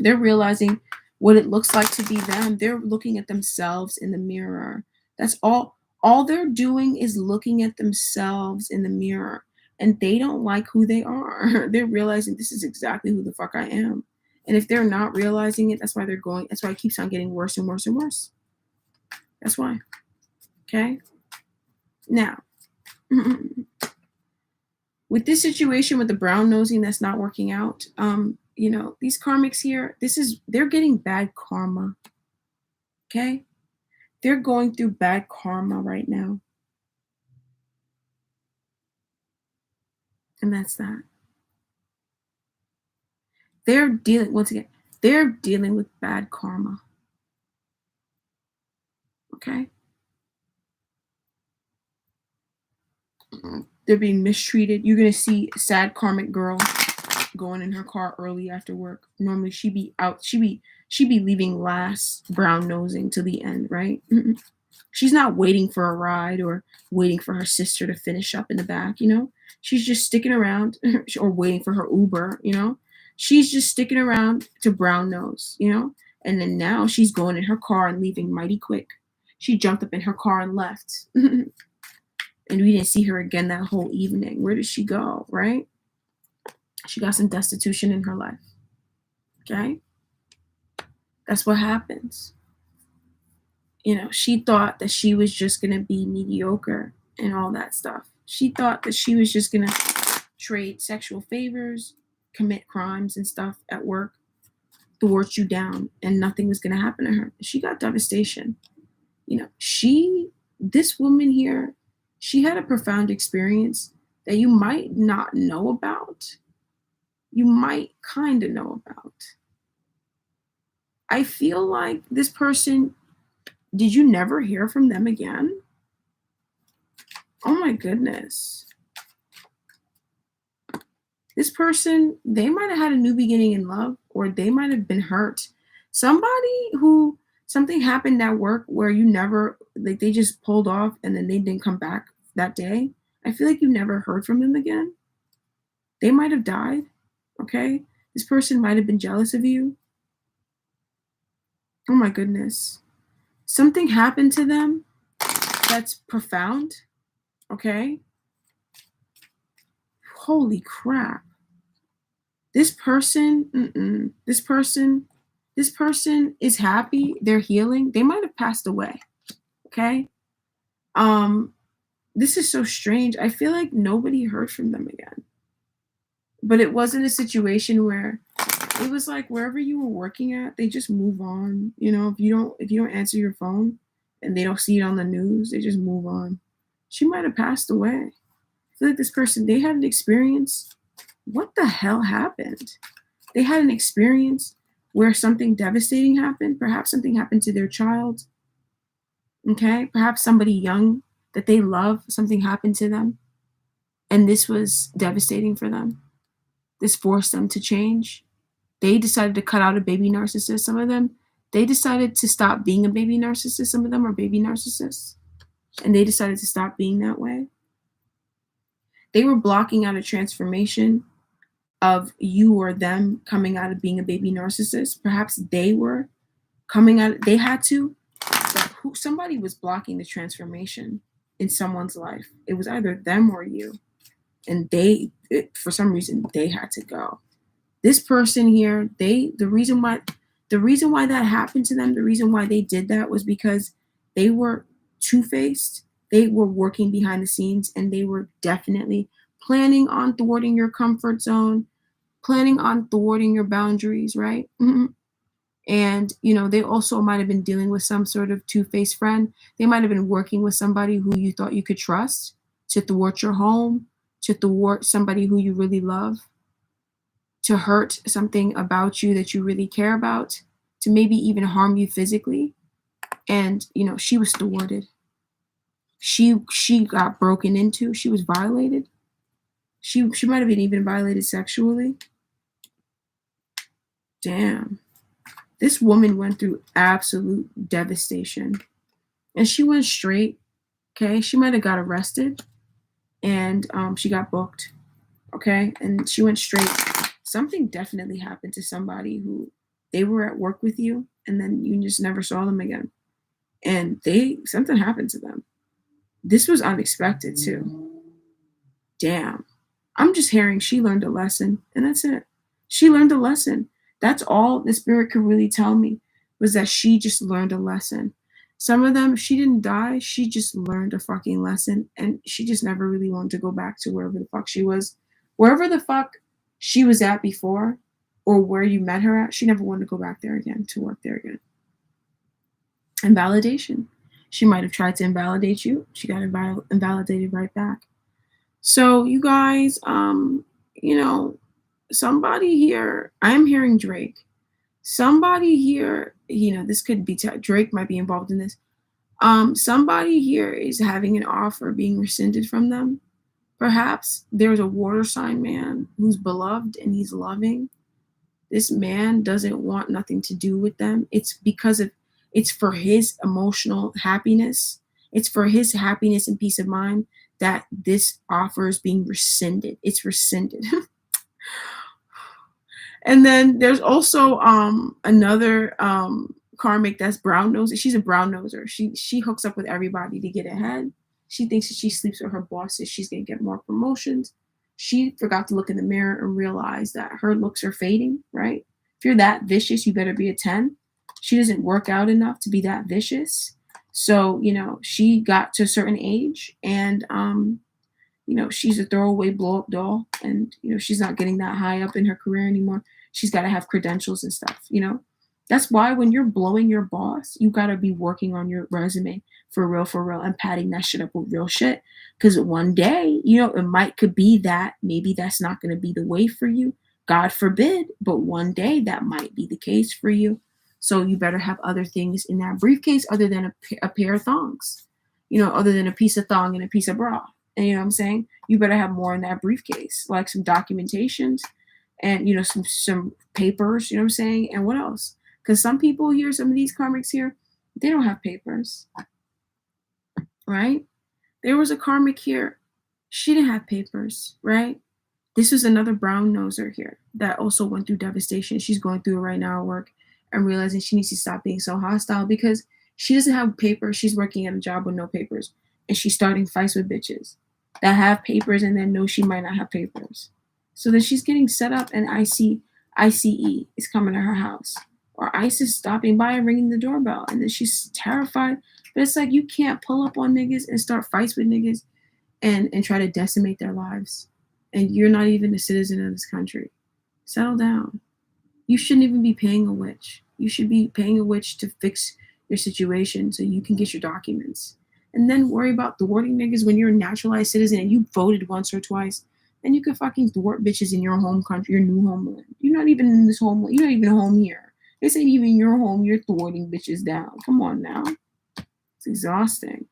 They're realizing what it looks like to be them. They're looking at themselves in the mirror. That's all they're doing is looking at themselves in the mirror and they don't like who they are. They're realizing this is exactly who the fuck I am. And if they're not realizing it, that's why it keeps on getting worse and worse and worse. That's why. Okay. Now, with this situation with the brown nosing that's not working out, these karmics here, they're getting bad karma. Okay. They're going through bad karma right now. And that's that. They're dealing with bad karma. Okay? They're being mistreated. You're gonna see a sad karmic girl going in her car early after work. Normally she'd be leaving last, brown nosing to the end, right? She's not waiting for a ride or waiting for her sister to finish up in the back, She's just sticking around or waiting for her Uber, She's just sticking around to brown nose, And then now she's going in her car and leaving mighty quick. She jumped up in her car and left. And we didn't see her again that whole evening. Where did she go, right? She got some destitution in her life. Okay? That's what happens. She thought that she was just going to be mediocre and all that stuff. She thought that she was just going to trade sexual favors, commit crimes and stuff at work, thwart you down, and nothing was going to happen to her. She got devastation. This woman here, she had a profound experience that you might not know about. You might kind of know about. I feel like this person, did you never hear from them again? Oh my goodness. This person, they might have had a new beginning in love, or they might have been hurt. Something happened at work where you never, like, they just pulled off and then they didn't come back that day. I feel like you never heard from them again. They might have died, okay? This person might have been jealous of you. Oh my goodness. Something happened to them that's profound, okay? Holy crap. This person is happy. They're healing. They might have passed away, okay? This is so strange. I feel like nobody heard from them again. But it wasn't a situation where it was like wherever you were working at, they just move on. If you don't answer your phone and they don't see it on the news, they just move on. She might have passed away. I feel like this person, they had an experience. What the hell happened? They had an experience where something devastating happened. Perhaps something happened to their child. Okay? Perhaps somebody young that they love, something happened to them. And this was devastating for them. This forced them to change. They decided to cut out a baby narcissist. Some of them, they decided to stop being a baby narcissist. Some of them are baby narcissists. And they decided to stop being that way. They were blocking out a transformation of you or them coming out of being a baby narcissist. Perhaps they were coming out, they had to, but somebody was blocking the transformation in someone's life. It was either them or you. And for some reason, they had to go. This person here, the reason why that happened to them, the reason why they did that was because they were two-faced. They were working behind the scenes, and they were definitely planning on thwarting your comfort zone, planning on thwarting your boundaries, right? Mm-hmm. And, they also might have been dealing with some sort of two-faced friend. They might have been working with somebody who you thought you could trust to thwart your home, to thwart somebody who you really love, to hurt something about you that you really care about, to maybe even harm you physically. And, she was thwarted. She got broken into. She was violated. She might have been even violated sexually. Damn. This woman went through absolute devastation. And she went straight, okay? She might have got arrested, and she got booked, okay? And she went straight. Something definitely happened to somebody who they were at work with you, and then you just never saw them again. And something happened to them. This was unexpected too. Damn. I'm just hearing she learned a lesson, and that's it. She learned a lesson. That's all the spirit could really tell me, was that she just learned a lesson. Some of them, she didn't die. She just learned a fucking lesson, and she just never really wanted to go back to wherever the fuck she was. Wherever the fuck she was at before, or where you met her at, she never wanted to go back there again, to work there again. Invalidation. She might have tried to invalidate you. She got invalidated right back. So you guys, somebody here, I'm hearing Drake. Somebody here, this could be, Drake might be involved in this. Somebody here is having an offer being rescinded from them. Perhaps there's a water sign man who's beloved and he's loving. This man doesn't want nothing to do with them. It's for his emotional happiness. It's for his happiness and peace of mind that this offer is being rescinded. It's rescinded. And then there's also another karmic that's brown noser. She's a brown noser. She hooks up with everybody to get ahead. She thinks if she sleeps with her bosses, she's gonna get more promotions. She forgot to look in the mirror and realize that her looks are fading, right? If you're that vicious, you better be a 10. She doesn't work out enough to be that vicious. So, she got to a certain age and she's a throwaway blow up doll and she's not getting that high up in her career anymore. She's got to have credentials and stuff. That's why when you're blowing your boss, you got to be working on your resume for real, and padding that shit up with real shit. Because one day, could be that maybe that's not going to be the way for you. God forbid, but one day that might be the case for you. So you better have other things in that briefcase other than a pair of thongs, other than a piece of thong and a piece of bra. And you know what I'm saying? You better have more in that briefcase, like some documentations and some papers, you know what I'm saying? And what else? Because some people here, some of these karmics here, they don't have papers, right? There was a karmic here. She didn't have papers, right? This was another brown noser here that also went through devastation. She's going through it right now at work and realizing she needs to stop being so hostile because she doesn't have papers. She's working at a job with no papers. And she's starting fights with bitches that have papers and then know she might not have papers. So then she's getting set up and ICE is coming to her house. Or ICE is stopping by and ringing the doorbell. And then she's terrified. But it's like you can't pull up on niggas and start fights with niggas and try to decimate their lives. And you're not even a citizen of this country. Settle down. You shouldn't even be paying a witch. You should be paying a witch to fix your situation so you can get your documents. And then worry about thwarting niggas when you're a naturalized citizen and you voted once or twice. Then you can fucking thwart bitches in your home country, your new homeland. You're not even in this homeland. You're not even home here. This ain't even your home. You're thwarting bitches down. Come on now. It's exhausting.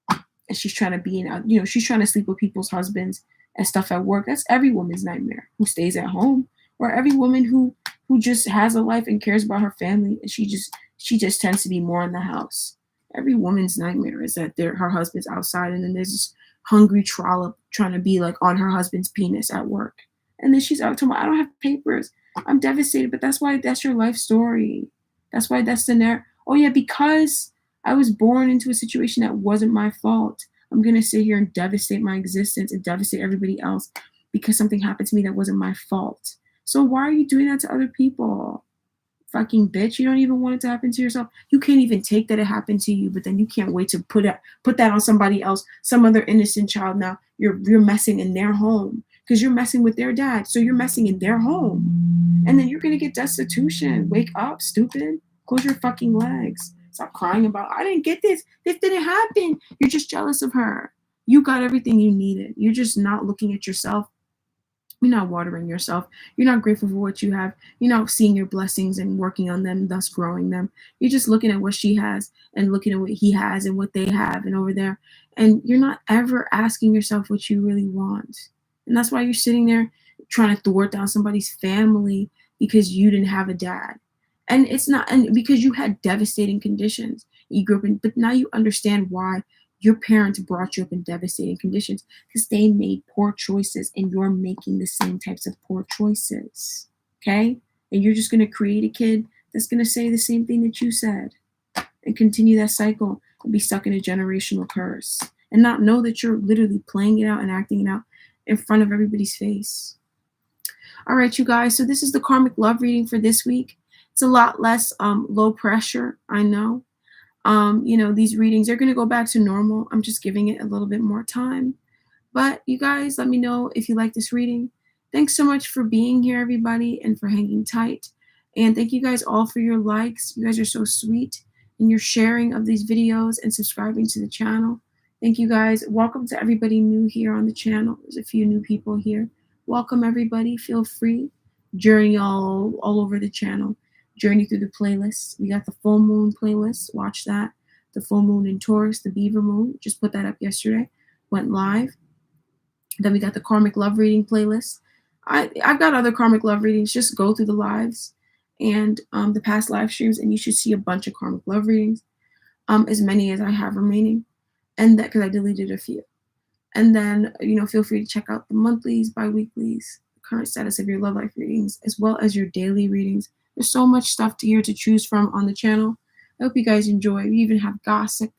And she's trying to be in, she's trying to sleep with people's husbands and stuff at work. That's every woman's nightmare who stays at home, or every woman who just has a life and cares about her family, and she just tends to be more in the house. Every woman's nightmare is that her husband's outside, and then there's this hungry trollop trying to be like on her husband's penis at work, and then she's out tomorrow. I don't have papers. I'm devastated, but that's your life story. That's why that's the narrative. Oh yeah, because I was born into a situation that wasn't my fault. I'm going to sit here and devastate my existence and devastate everybody else because something happened to me that wasn't my fault. So why are you doing that to other people? Fucking bitch. You don't even want it to happen to yourself. You can't even take that it happened to you, but then you can't wait to put that on somebody else, some other innocent child. Now you're messing in their home because you're messing with their dad. So you're messing in their home. And then you're going to get destitution. Wake up, stupid. Close your fucking legs. Stop crying about, I didn't get this. This didn't happen. You're just jealous of her. You got everything you needed. You're just not looking at yourself. You're not watering yourself. You're not grateful for what you have. You're not seeing your blessings and working on them, thus growing them. You're just looking at what she has and looking at what he has and what they have and over there. And you're not ever asking yourself what you really want. And that's why you're sitting there trying to thwart down somebody's family because you didn't have a dad. And it's not, and because you had devastating conditions you grew up in, but now you understand why your parents brought you up in devastating conditions because they made poor choices and you're making the same types of poor choices. Okay? And you're just going to create a kid that's going to say the same thing that you said and continue that cycle and be stuck in a generational curse and not know that you're literally playing it out and acting it out in front of everybody's face. All right, you guys. So this is the karmic love reading for this week. It's a lot less low pressure, I know. These readings, they're going to go back to normal. I'm just giving it a little bit more time. But you guys, let me know if you like this reading. Thanks so much for being here, everybody, and for hanging tight. And thank you guys all for your likes. You guys are so sweet. And your sharing of these videos and subscribing to the channel. Thank you guys. Welcome to everybody new here on the channel. There's a few new people here. Welcome, everybody. Feel free. Journey all over the channel. Journey through the playlists. We got the full moon playlist. Watch that. The full moon in Taurus, the beaver moon. Just put that up yesterday. Went live. Then we got the karmic love reading playlist. I've got other karmic love readings. Just go through the lives and the past live streams, and you should see a bunch of karmic love readings, as many as I have remaining, and that because I deleted a few. And then feel free to check out the monthlies, bi-weeklies, the current status of your love life readings, as well as your daily readings. There's so much stuff here to choose from on the channel. I hope you guys enjoy. We even have gossip,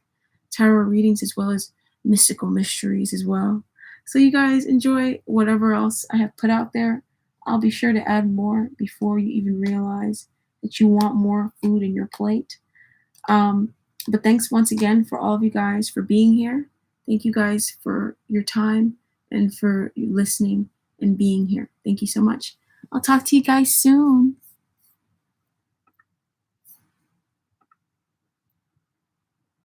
tarot readings, as well as mystical mysteries as well. So you guys enjoy whatever else I have put out there. I'll be sure to add more before you even realize. that you want more food in your plate. But thanks once again for all of you guys for being here. Thank you guys for your time and for listening and being here. Thank you so much. I'll talk to you guys soon.